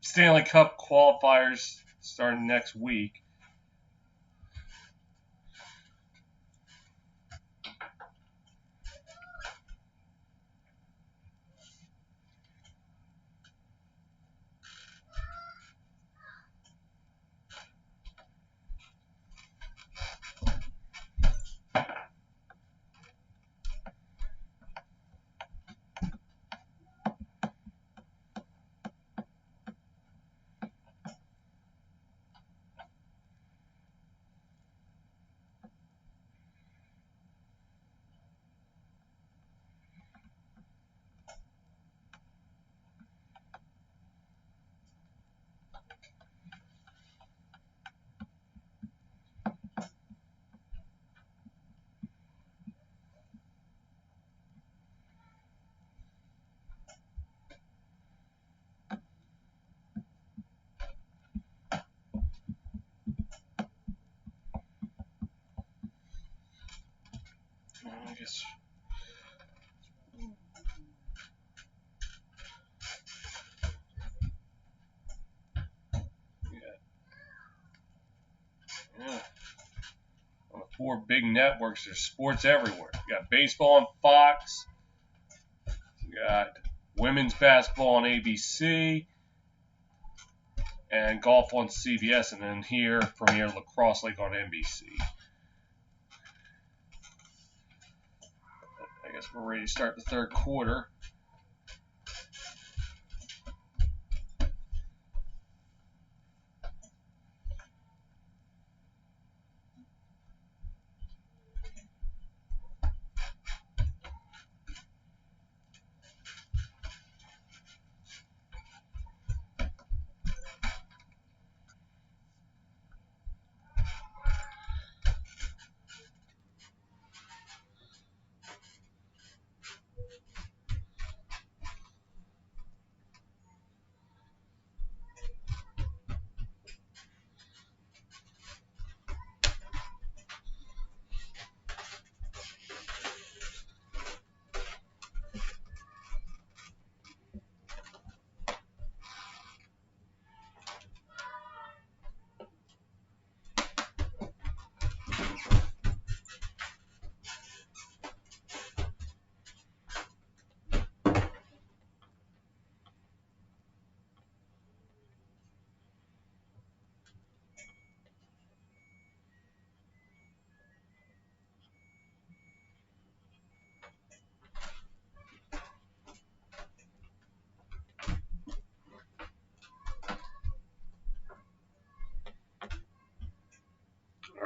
Stanley Cup qualifiers starting next week. I guess 4 big networks. There's sports everywhere. You got baseball on Fox. You got women's basketball on ABC. And golf on CBS. And then here, Premier Lacrosse League on NBC. I guess we're ready to start the third quarter.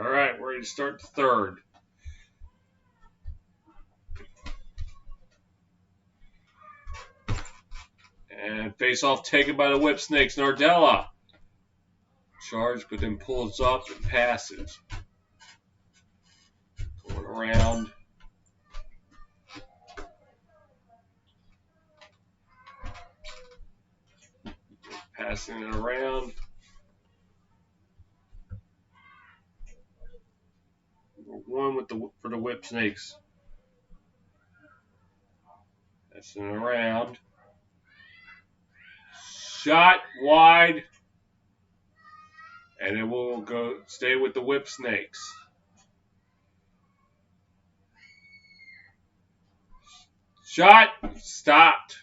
All right, we're ready to start the third. And face-off taken by the Whipsnakes. Nardella. Charge, but then pulls up and passes. Going around. Passing it around. One for the Whipsnakes. Passing it around. Shot wide. And it will stay with the Whipsnakes. Shot stopped.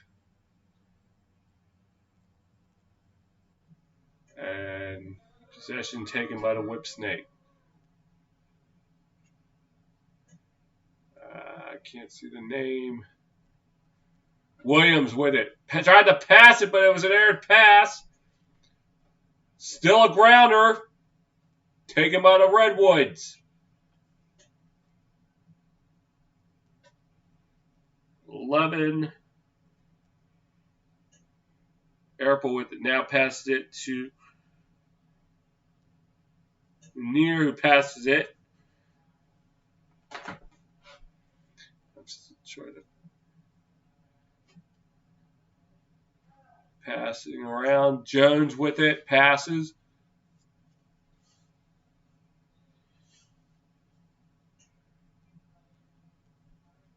And possession taken by the Whipsnake. I can't see the name. Williams with it. Tried to pass it, but it was an errant pass. Still a grounder. Taken by the Redwoods. 11. Airport with it. Now passes it to Near, who passes it. I'm just trying to passing around. Jones with it. Passes.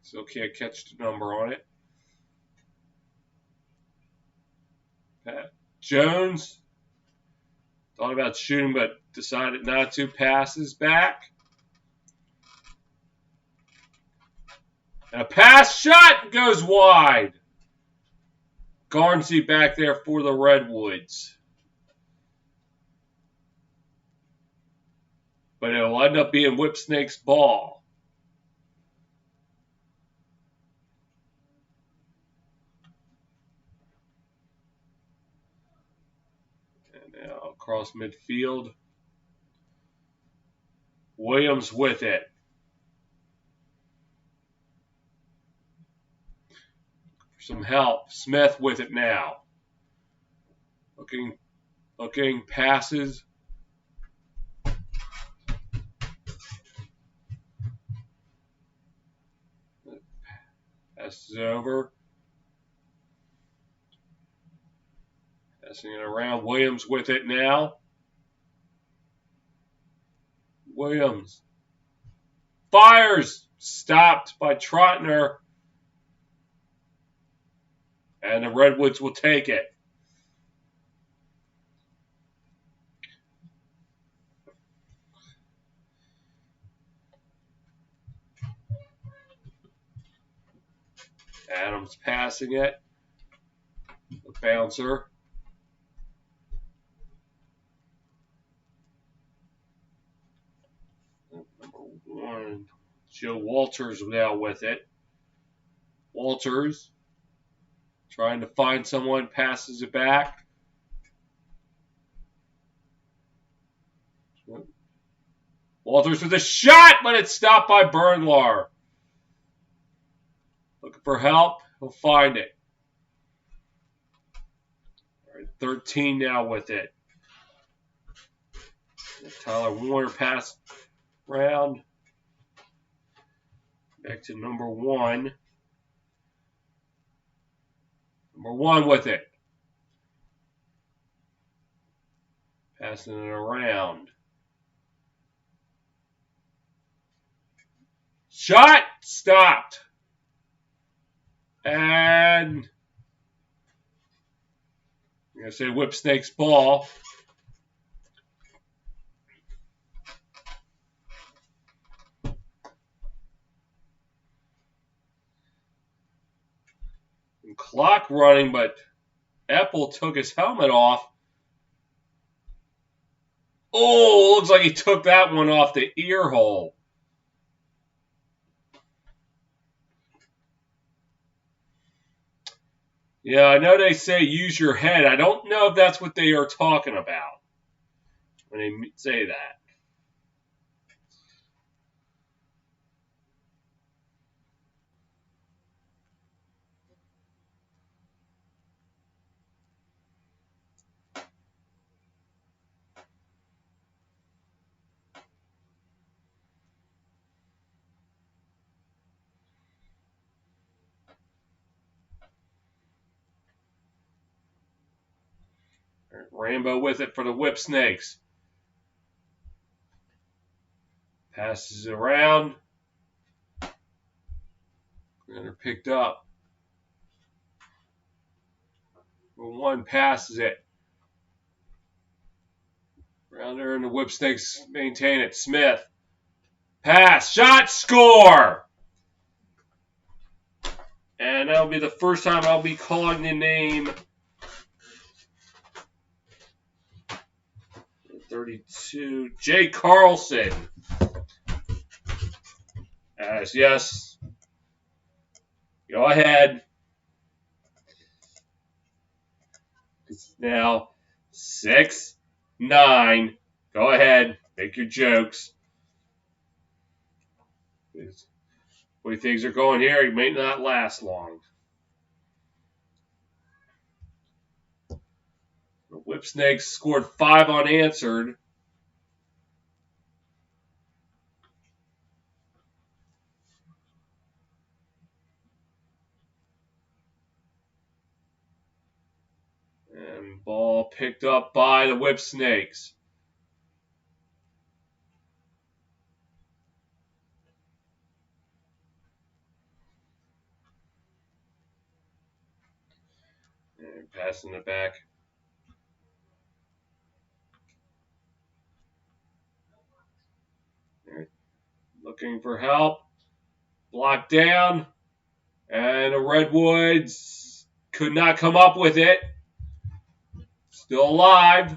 Still can't catch the number on it. Jones thought about shooting, but decided not to. Passes back. And a pass shot goes wide. Garnsey back there for the Redwoods. But it'll end up being Whipsnake's ball. And now across midfield. Williams with it. For some help. Smith with it now. Looking, passes. Passes over. Passing it around. Williams with it now. Williams fires. Stopped by Trotner. And the Redwoods will take it. Adams passing it. The bouncer. Number 1. Joe Walters now with it. Walters trying to find someone, passes it back. Walters with a shot, but it's stopped by Bernlar. Looking for help. He'll find it. All right, 13 now with it. Tyler Warner pass round. Back to number 1. Number 1 with it. Passing it around. Shot! Stopped. And I'm going to say Whipsnakes ball. And clock running, but Epple took his helmet off. Oh, looks like he took that one off the ear hole. Yeah, I know they say use your head. I don't know if that's what they are talking about when they say that. Rambo with it for the Whipsnakes. Passes it around. They're picked up. Number 1 passes it. Around there, and the Whipsnakes maintain it. Smith. Pass. Shot. Score! And that'll be the first time I'll be calling the name 32. Jay Carlson. Yes. Go ahead. It's now 6-9. Go ahead. Make your jokes. The way things are going here, it may not last long. The Whipsnakes scored 5 unanswered. And ball picked up by the Whipsnakes. And passing it back. Looking for help. Blocked down. And the Redwoods could not come up with it. Still alive.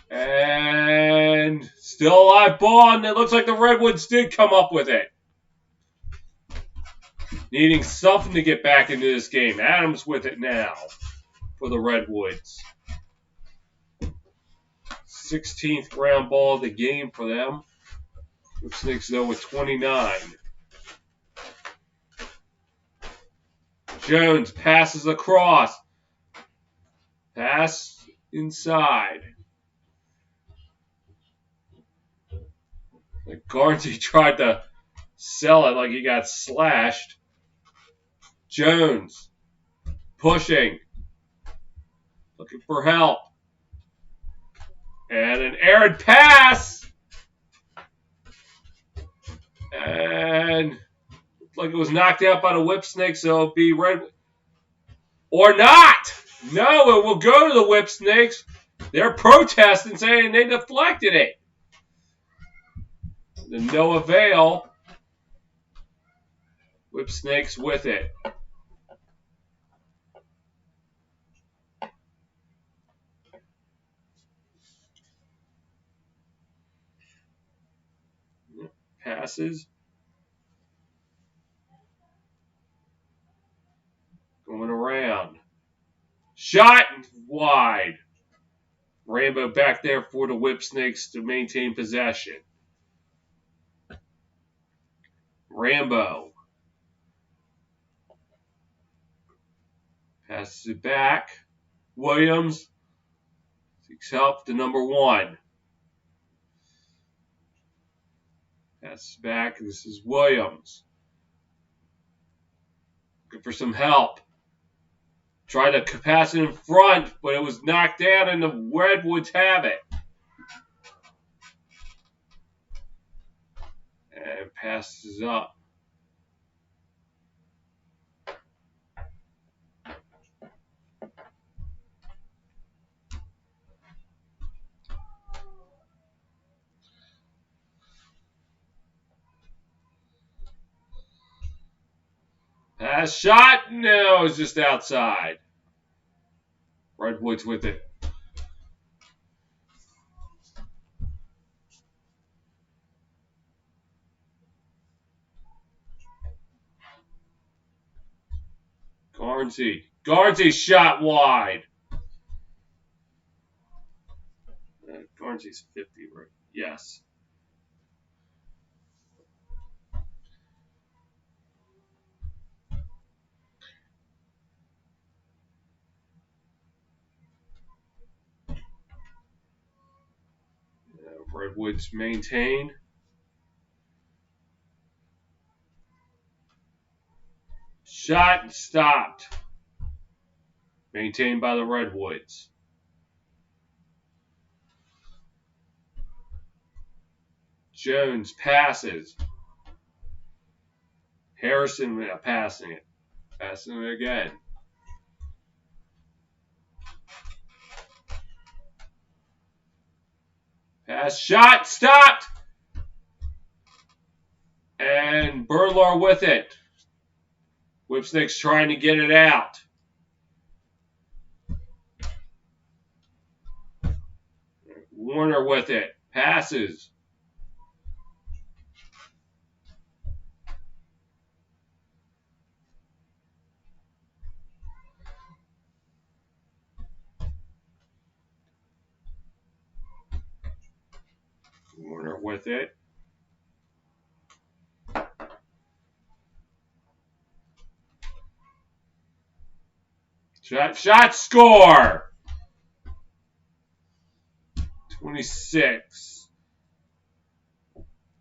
And still alive ball. And it looks like the Redwoods did come up with it. Needing something to get back into this game. Adams with it now for the Redwoods. 16th ground ball of the game for them. Whipsnakes though with 29. Jones passes across. Pass inside. Garnsey tried to sell it like he got slashed. Jones pushing. Looking for help. And an errant pass. And looked like it was knocked out by the Whipsnakes, so it'll be red. Or not. No, it will go to the Whipsnakes. They're protesting, saying they deflected it. To no avail. Whipsnakes with it. Passes. Going around. Shot wide. Rambo back there for the Whipsnakes to maintain possession. Rambo. Passes it back. Williams seeks help to number 1. Passes back. This is Williams. Looking for some help. Tried to pass it in front, but it was knocked down and the Redwoods have it. And passes up. Pass shot. No, it's just outside. Redwoods with it. Garnsey shot wide. Garnsey's 50, right? Yes. Redwoods maintain. Shot stopped. Maintained by the Redwoods. Jones passes. Harrison passing it. Passing it again. Pass shot stopped. And Burlar with it. Whipsnakes trying to get it out. Warner with it. Passes. Warner with it. Shot, score! 26.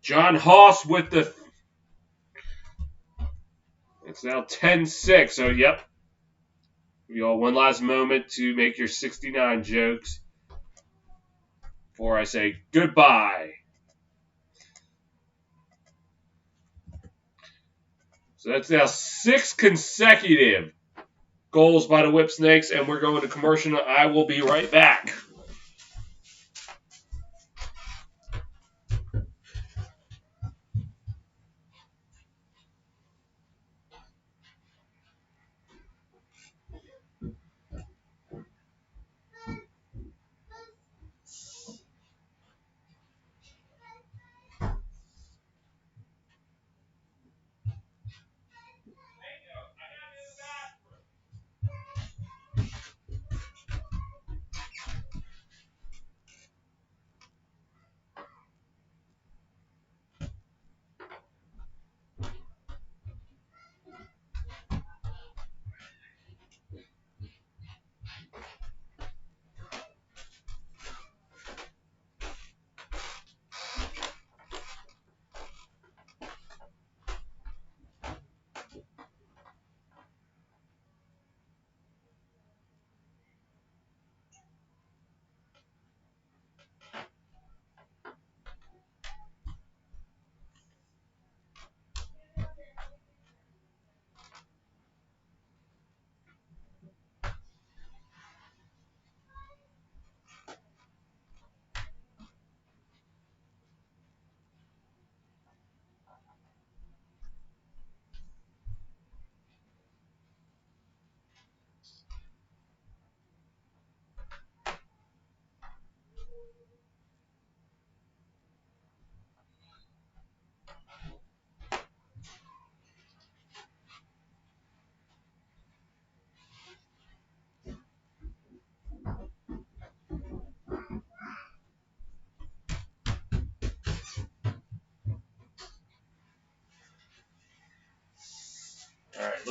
John Hoss with the... It's now 10-6. So, yep. You all one last moment to make your 69 jokes before I say goodbye. So that's now 6 consecutive goals by the Whipsnakes, and we're going to commercial. I will be right back.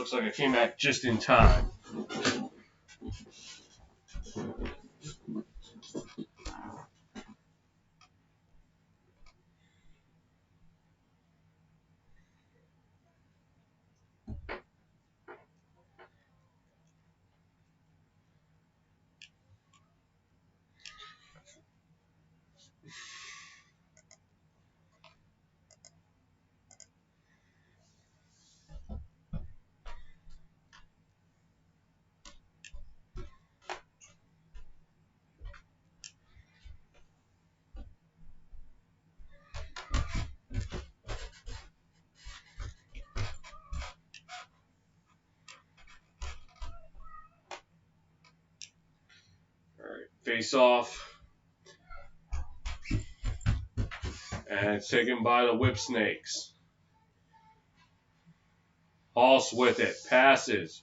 Looks like I came back just in time. Face off. And it's taken by the Whipsnakes. Hoss with it. Passes.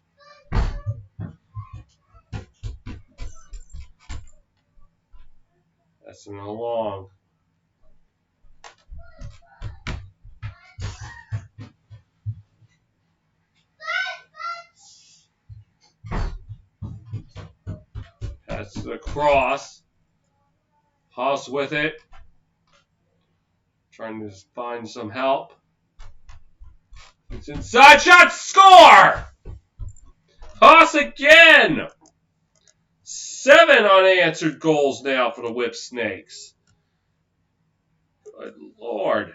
That's an along. That's the cross. Hoss with it. Trying to find some help. It's inside shot. Score! Hoss again. 7 unanswered goals now for the Whipsnakes. Good Lord.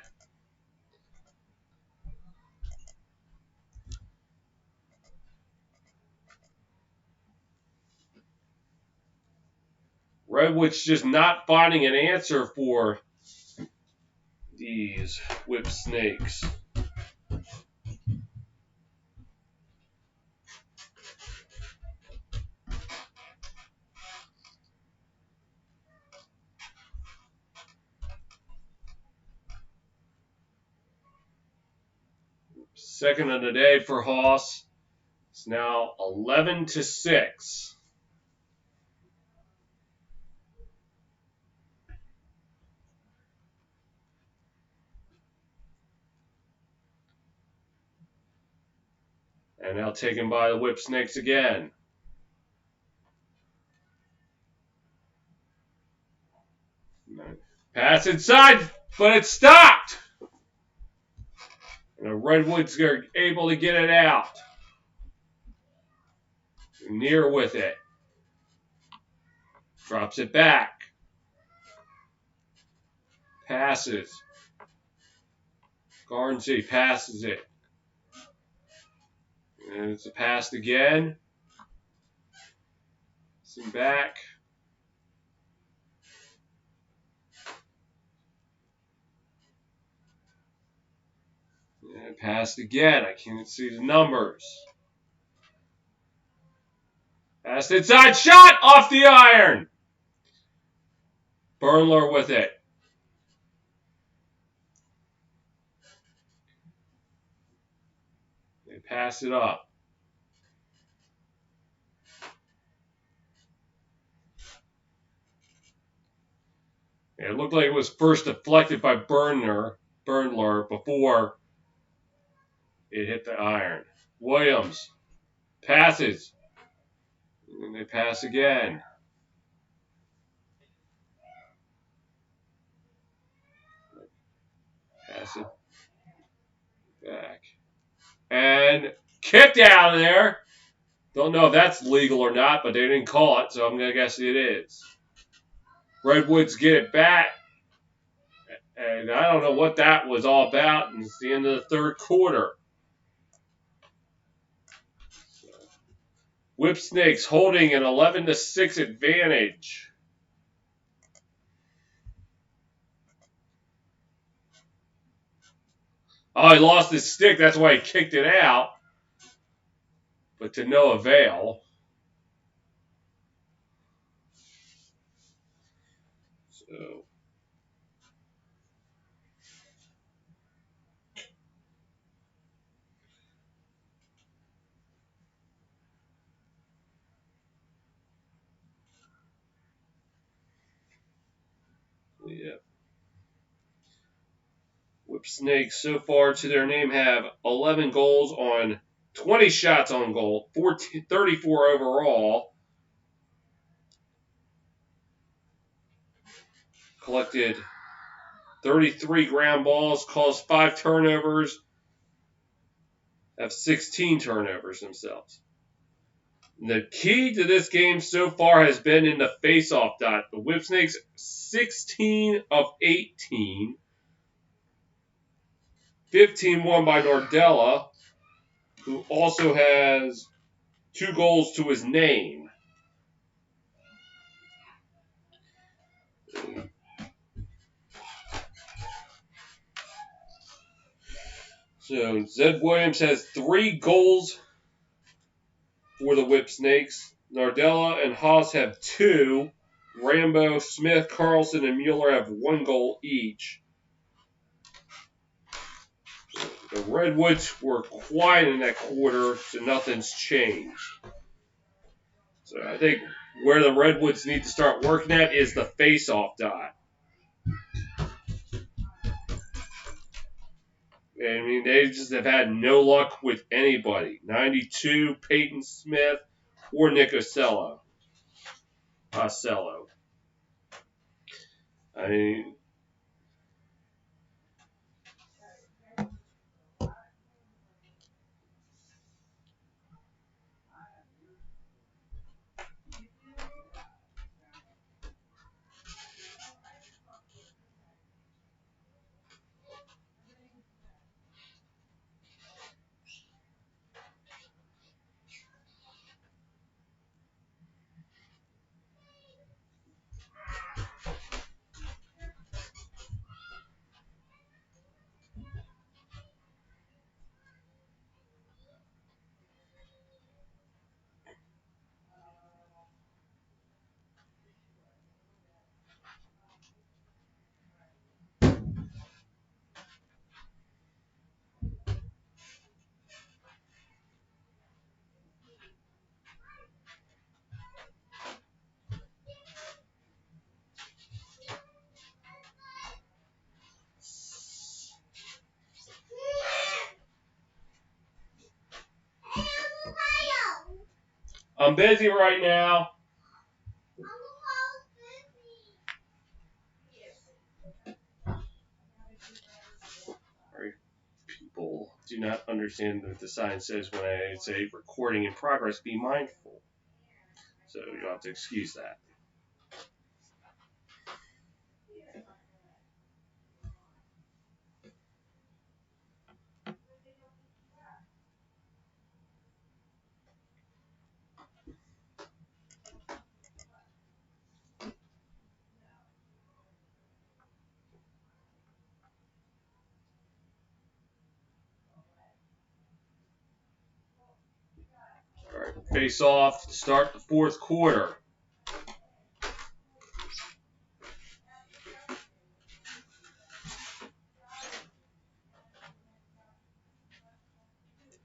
Redwoods just not finding an answer for these Whipsnakes. Second of the day for Hoss. It's now 11-6. And now taken by the Whipsnakes again. Pass inside, but it's stopped. And the Redwoods are able to get it out. Near with it. Drops it back. Passes. Garnsey passes it. And it's a pass again. Some back. And passed again. I can't see the numbers. Passed inside. Shot off the iron. Burnler with it. They pass it up. It looked like it was first deflected by Burnler before it hit the iron. Williams passes. And they pass again. Pass it back. And kicked out of there. Don't know if that's legal or not, but they didn't call it, so I'm going to guess it is. Redwoods get it back. And I don't know what that was all about. And it's the end of the third quarter. Whipsnakes holding an 11-6 advantage. Oh, he lost his stick. That's why he kicked it out. But to no avail. So, yeah. Whipsnakes so far to their name have 11 goals on 20 shots on goal, 34 overall. Collected 33 ground balls, caused 5 turnovers, have 16 turnovers themselves. The key to this game so far has been in the face-off dot. The Whipsnakes, 16 of 18. 15 won by Nardella, who also has 2 goals to his name. So Zed Williams has 3 goals for the Whipsnakes. Nardella and Haas have 2. Rambo, Smith, Carlson, and Mueller have 1 goal each. The Redwoods were quiet in that quarter, so nothing's changed. So I think where the Redwoods need to start working at is the face-off dot. I mean, they just have had no luck with anybody. 92, Peyton Smith, or Nick Ocello. I mean, I'm busy right now. People do not understand what the sign says when I say recording in progress, be mindful. So you'll have to excuse that. All right, face off to start the fourth quarter.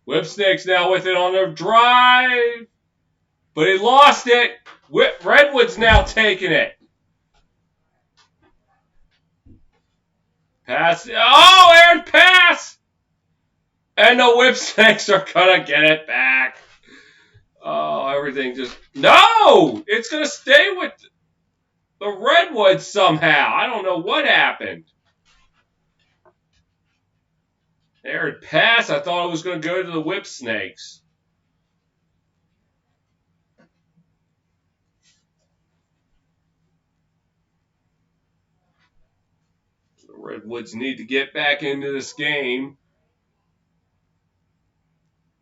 Whipsnakes now with it on their drive, but he lost it. Redwoods now taking it. Pass. Oh, Aaron pass! And the Whipsnakes are going to get it back. Oh, everything just... No! It's going to stay with the Redwoods somehow. I don't know what happened. Aaron pass. I thought it was going to go to the Whipsnakes. The Redwoods need to get back into this game.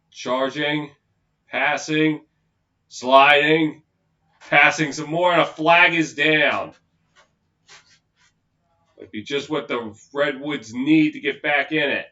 Charging, passing, sliding, passing some more, and a flag is down. Might be just what the Redwoods need to get back in it.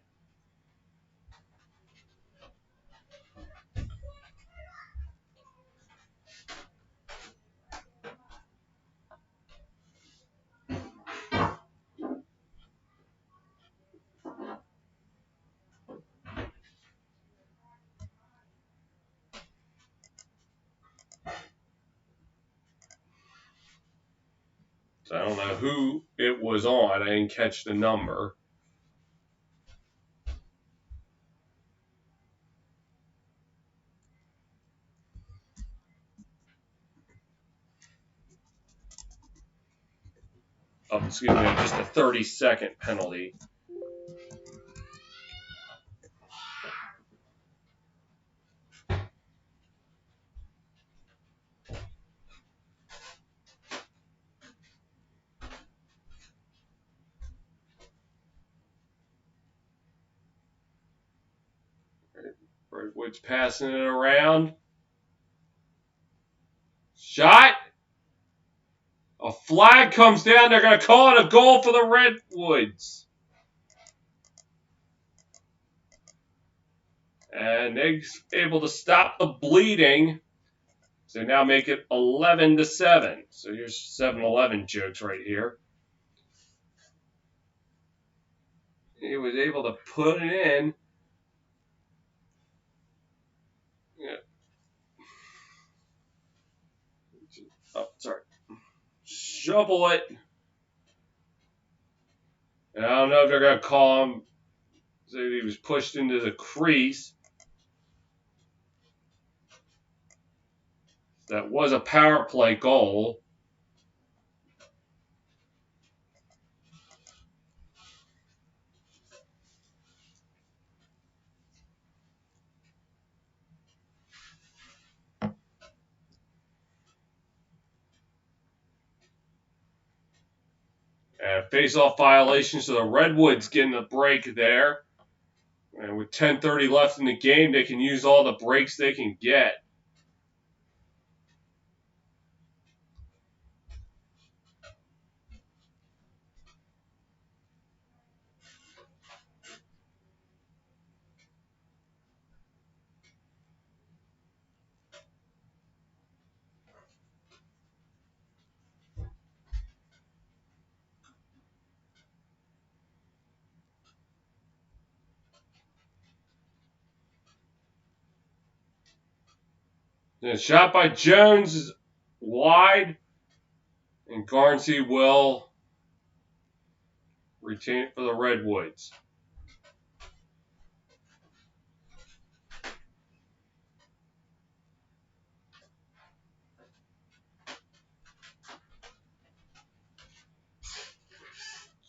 So I don't know who it was on. I didn't catch the number. excuse me, just a 30-second penalty. Redwoods passing it around. Shot. A flag comes down. They're going to call it a goal for the Redwoods. And they're able to stop the bleeding. So now make it 11-7. So here's 7-11 jokes right here. He was able to put it in. Yeah. Oh, sorry. Shovel it. And I don't know if they're going to call him. So he was pushed into the crease. That was a power play goal. And face-off violation, so the Redwoods getting a break there. And with 10:30 left in the game, they can use all the breaks they can get. The shot by Jones is wide, and Garnsey will retain it for the Redwoods.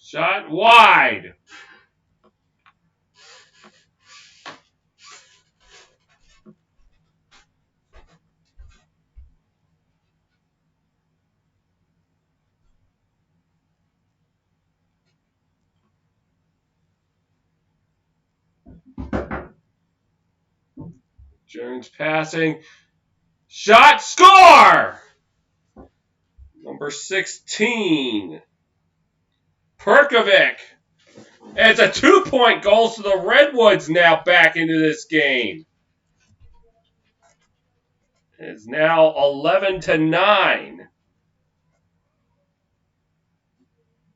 Shot wide. Jones passing. Shot, score! Number 16. Perkovic. It's a 2-point goal, so the Redwoods now back into this game. It's now 11-9.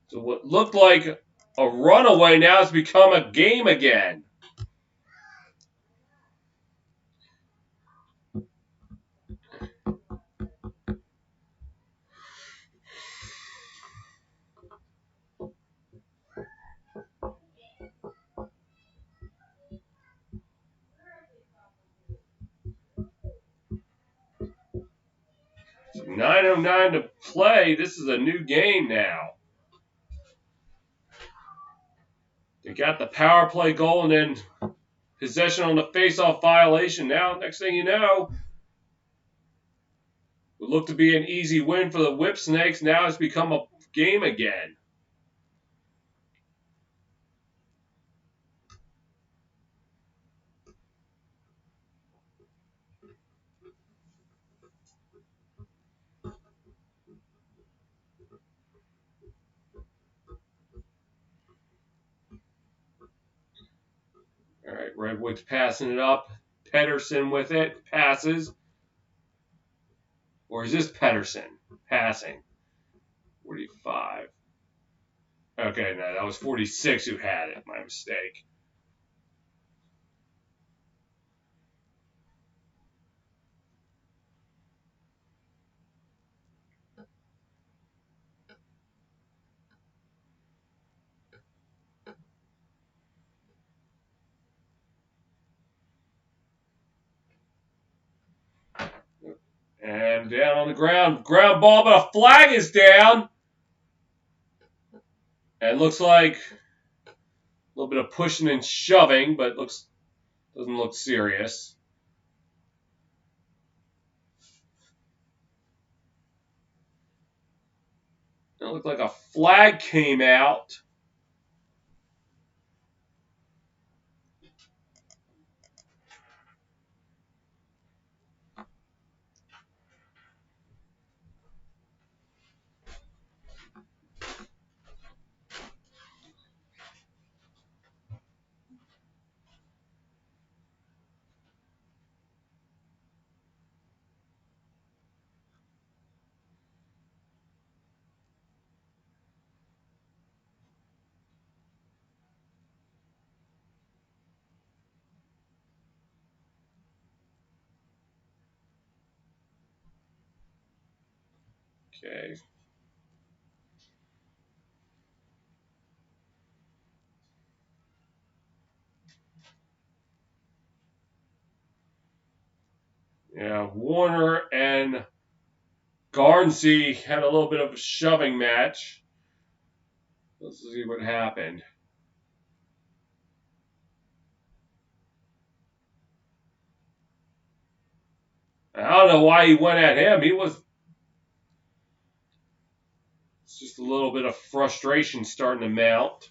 So what looked like a runaway now has become a game again. So 9:09 to play. This is a new game now. They got the power play goal and then possession on the face-off violation. Now, next thing you know, would look to be an easy win for the Whipsnakes. Now it's become a game again. All right, Redwoods passing it up. Pedersen with it. Passes. Or is this Pedersen? Passing. 45. Okay, no, that was 46 who had it. My mistake. And down on the ground. Ground ball, but a flag is down. And it looks like a little bit of pushing and shoving, but doesn't look serious. It looked like a flag came out. Okay. Yeah, Warner and Garnsey had a little bit of a shoving match. Let's see what happened. I don't know why he went at him. It's just a little bit of frustration starting to mount.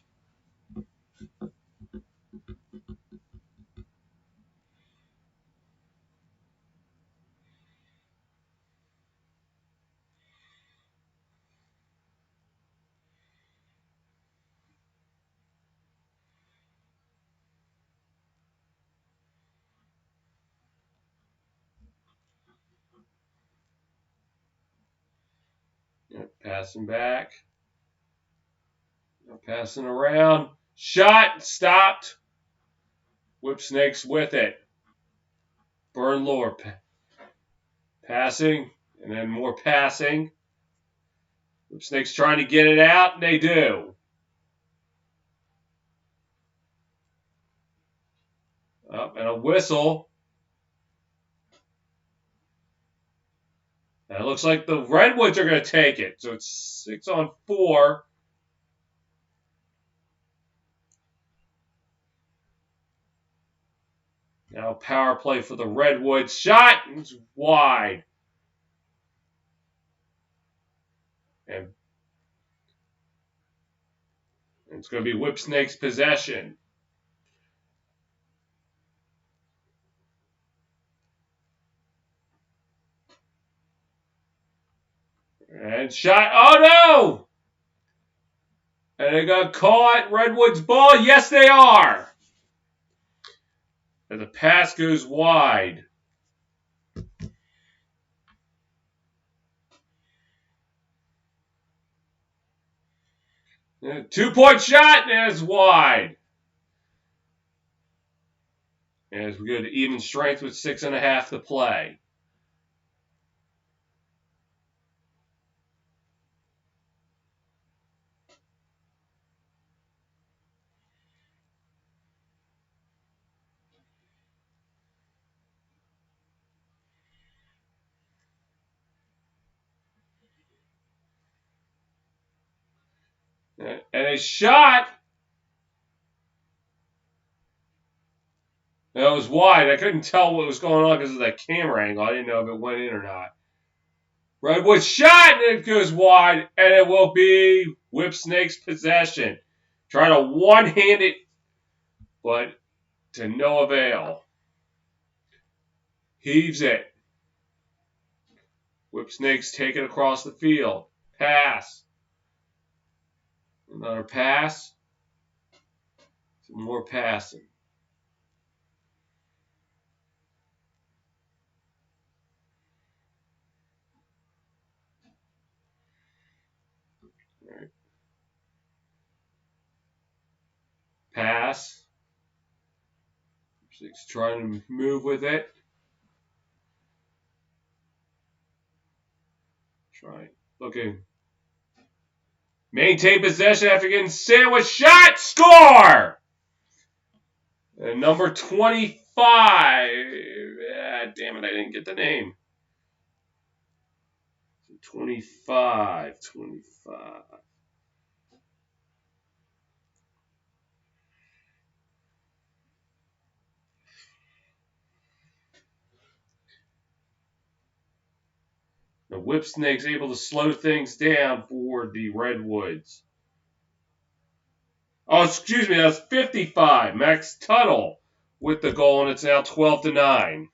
Yeah, passing back. Passing around. Shot. Stopped. Whipsnakes with it. Burn Lore. Passing. And then more passing. Whipsnakes trying to get it out. And they do. Up and a whistle. And it looks like the Redwoods are going to take it. So it's 6-on-4. Now power play for the Redwoods. Shot. It's wide. And it's going to be Whipsnake's possession. And shot. Oh, no! And they got caught. Redwoods ball. Yes, they are. And the pass goes wide. And 2-point shot. And it's wide. As we go to even strength with 6.5 to play. And a shot. That was wide. I couldn't tell what was going on because of that camera angle. I didn't know if it went in or not. Redwood shot, and it goes wide, and it will be Whipsnake's possession. Trying to one-hand it, but to no avail. Heaves it. Whipsnakes take it across the field. Pass. Another pass. Some more passing. All right. Pass. Whipsnakes trying to move with it. Trying. Looking. Maintain possession after getting sandwiched. Shot. Score! And number 25. Damn it, I didn't get the name. 25. The Whipsnakes able to slow things down for the Redwoods. Oh, excuse me, that's 55. Max Tuttle with the goal, and it's now 12-9.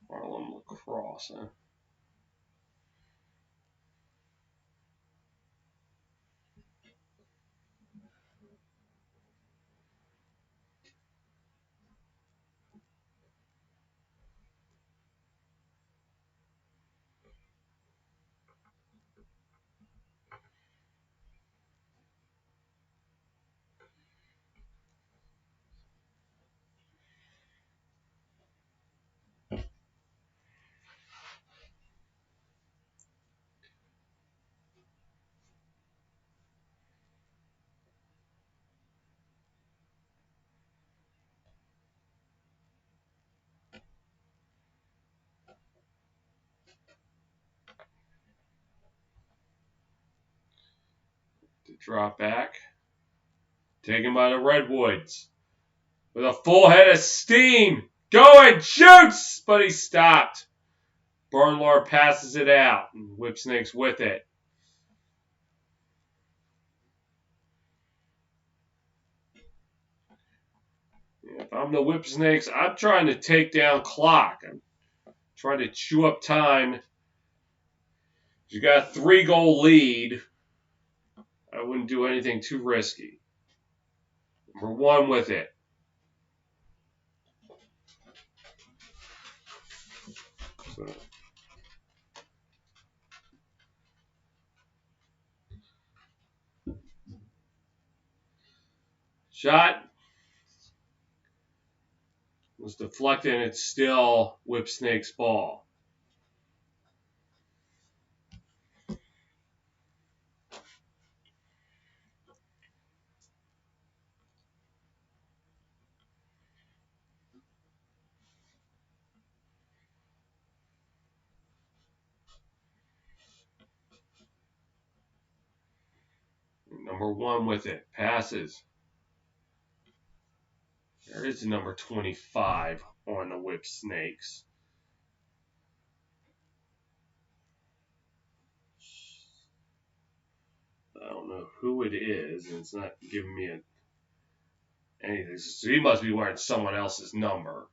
Harlem Lacrosse, huh? To drop back. Taken by the Redwoods. With a full head of steam. Going, shoots! But he stopped. Bernlar passes it out. And Whipsnakes with it. If I'm the Whipsnakes, I'm trying to take down clock. I'm trying to chew up time. You got a 3-goal lead. I wouldn't do anything too risky. Number 1 with it. So. Shot was deflected, and it's still Whipsnake's ball. Number 1 with it. Passes. There is a number 25 on the Whipsnakes. I don't know who it is, and it's not giving me anything. So he must be wearing someone else's number.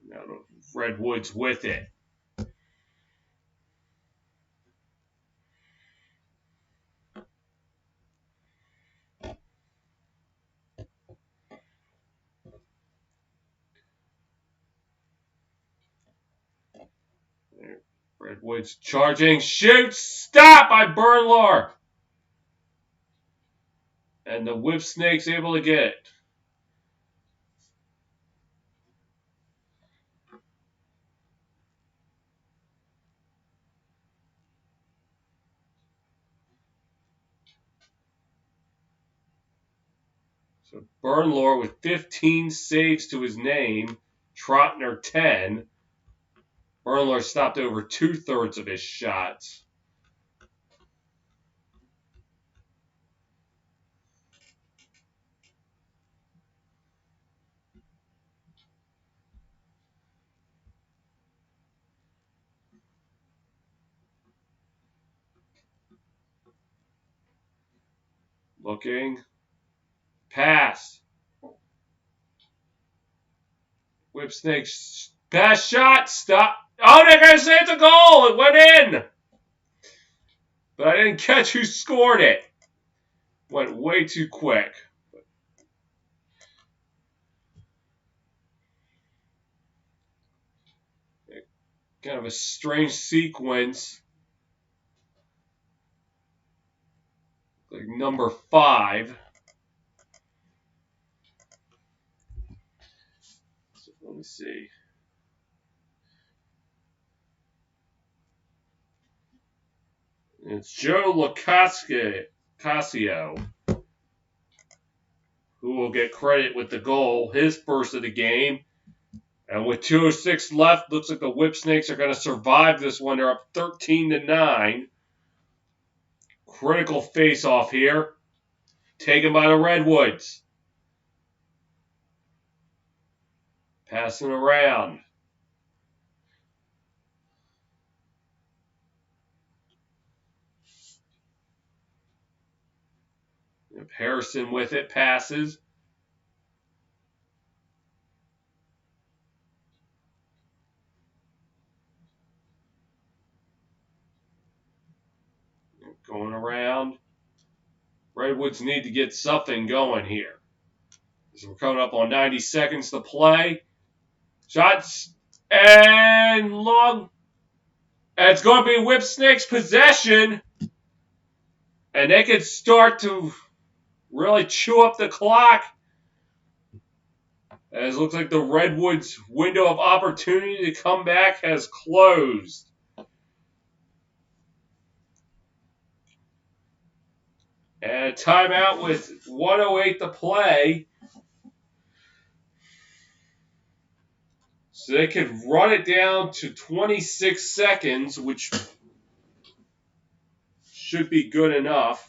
Now the Redwoods with it. Redwoods charging, shoots, stop by Bernlar. And the Whipsnakes able to get it. So Bernlar with 15 saves to his name, Trotner 10. Hurler stopped over 2/3 of his shots. Looking. Pass. Whipsnakes. Pass shot. Stop. Oh, they're going to say it's a goal. It went in. But I didn't catch who scored it. Went way too quick. Kind of a strange sequence. Like number 5. So let me see. It's Joe Locascio who will get credit with the goal, his first of the game. And with 2:06 left, looks like the Whipsnakes are going to survive this one. They're up 13-9. Critical face-off here. Taken by the Redwoods. Passing around. Harrison with it, passes. Going around. Redwoods need to get something going here. As we're coming up on 90 seconds to play. Shots and long. And it's going to be Whipsnakes possession. And they could start to really chew up the clock. As it looks like the Redwoods' window of opportunity to come back has closed. And a timeout with 1:08 to play. So they could run it down to 26 seconds, which should be good enough.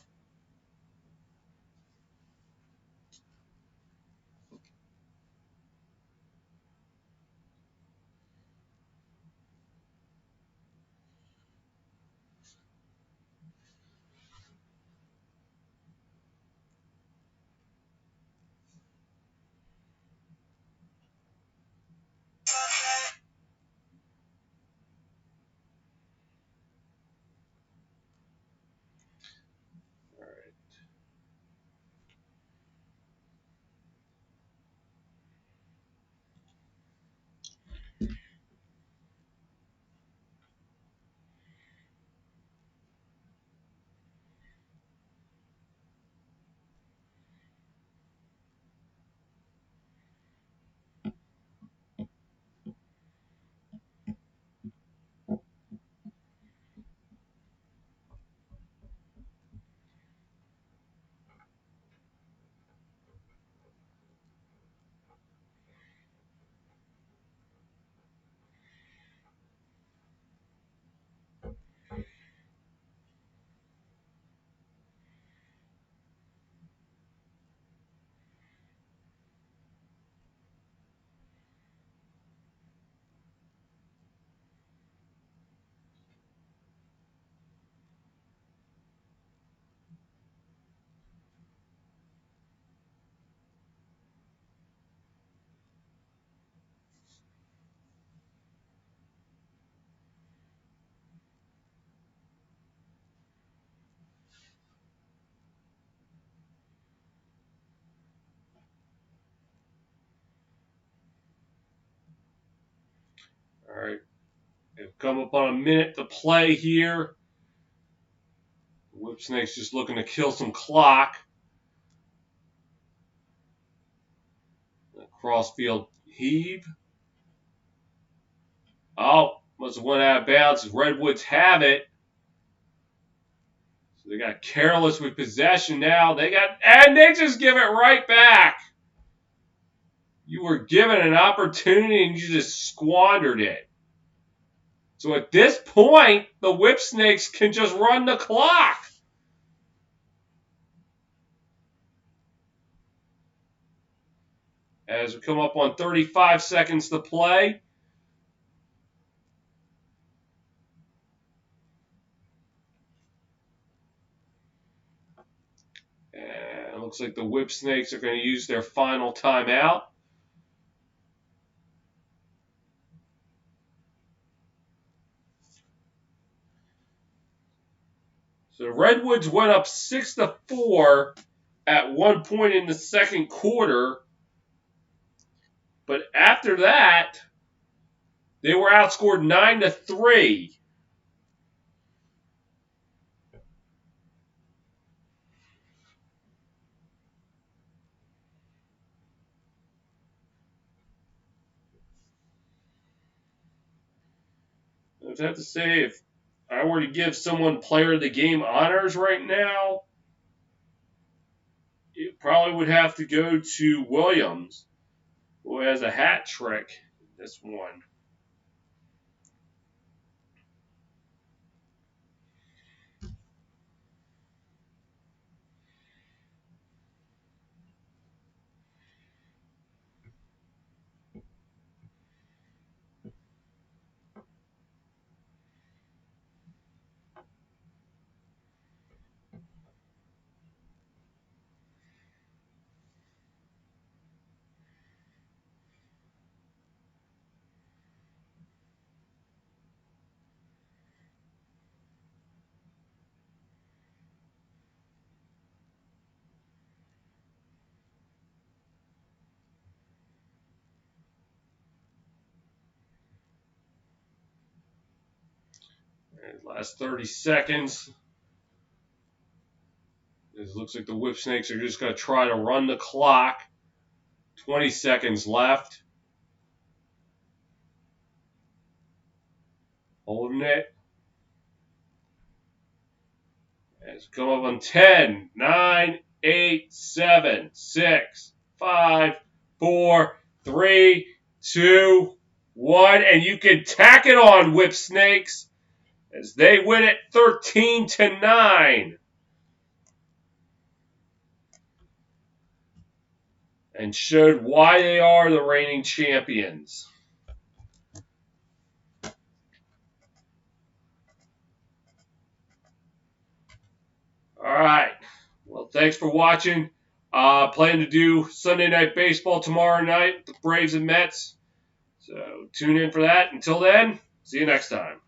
All right. They've come up on a minute to play here. Whipsnakes just looking to kill some clock. Crossfield heave. Oh, must have went out of bounds. Redwoods have it. So they got careless with possession now. And they just give it right back. You were given an opportunity and you just squandered it. So at this point, the Whipsnakes can just run the clock. As we come up on 35 seconds to play. And it looks like the Whipsnakes are going to use their final timeout. So the Redwoods went up 6-4 at one point in the second quarter. But after that, they were outscored 9-3. I would have to say, if I were to give someone player of the game honors right now, it probably would have to go to Williams, who has a hat trick in this one. And last 30 seconds. It looks like the Whipsnakes are just going to try to run the clock. 20 seconds left. Holding it. As we come up on 10, 9, 8, 7, 6, 5, 4, 3, 2, 1. And you can tack it on, Whipsnakes, as they win it 13-9. And showed why they are the reigning champions. All right. Well, thanks for watching. Plan to do Sunday Night Baseball tomorrow night with the Braves and Mets. So tune in for that. Until then, see you next time.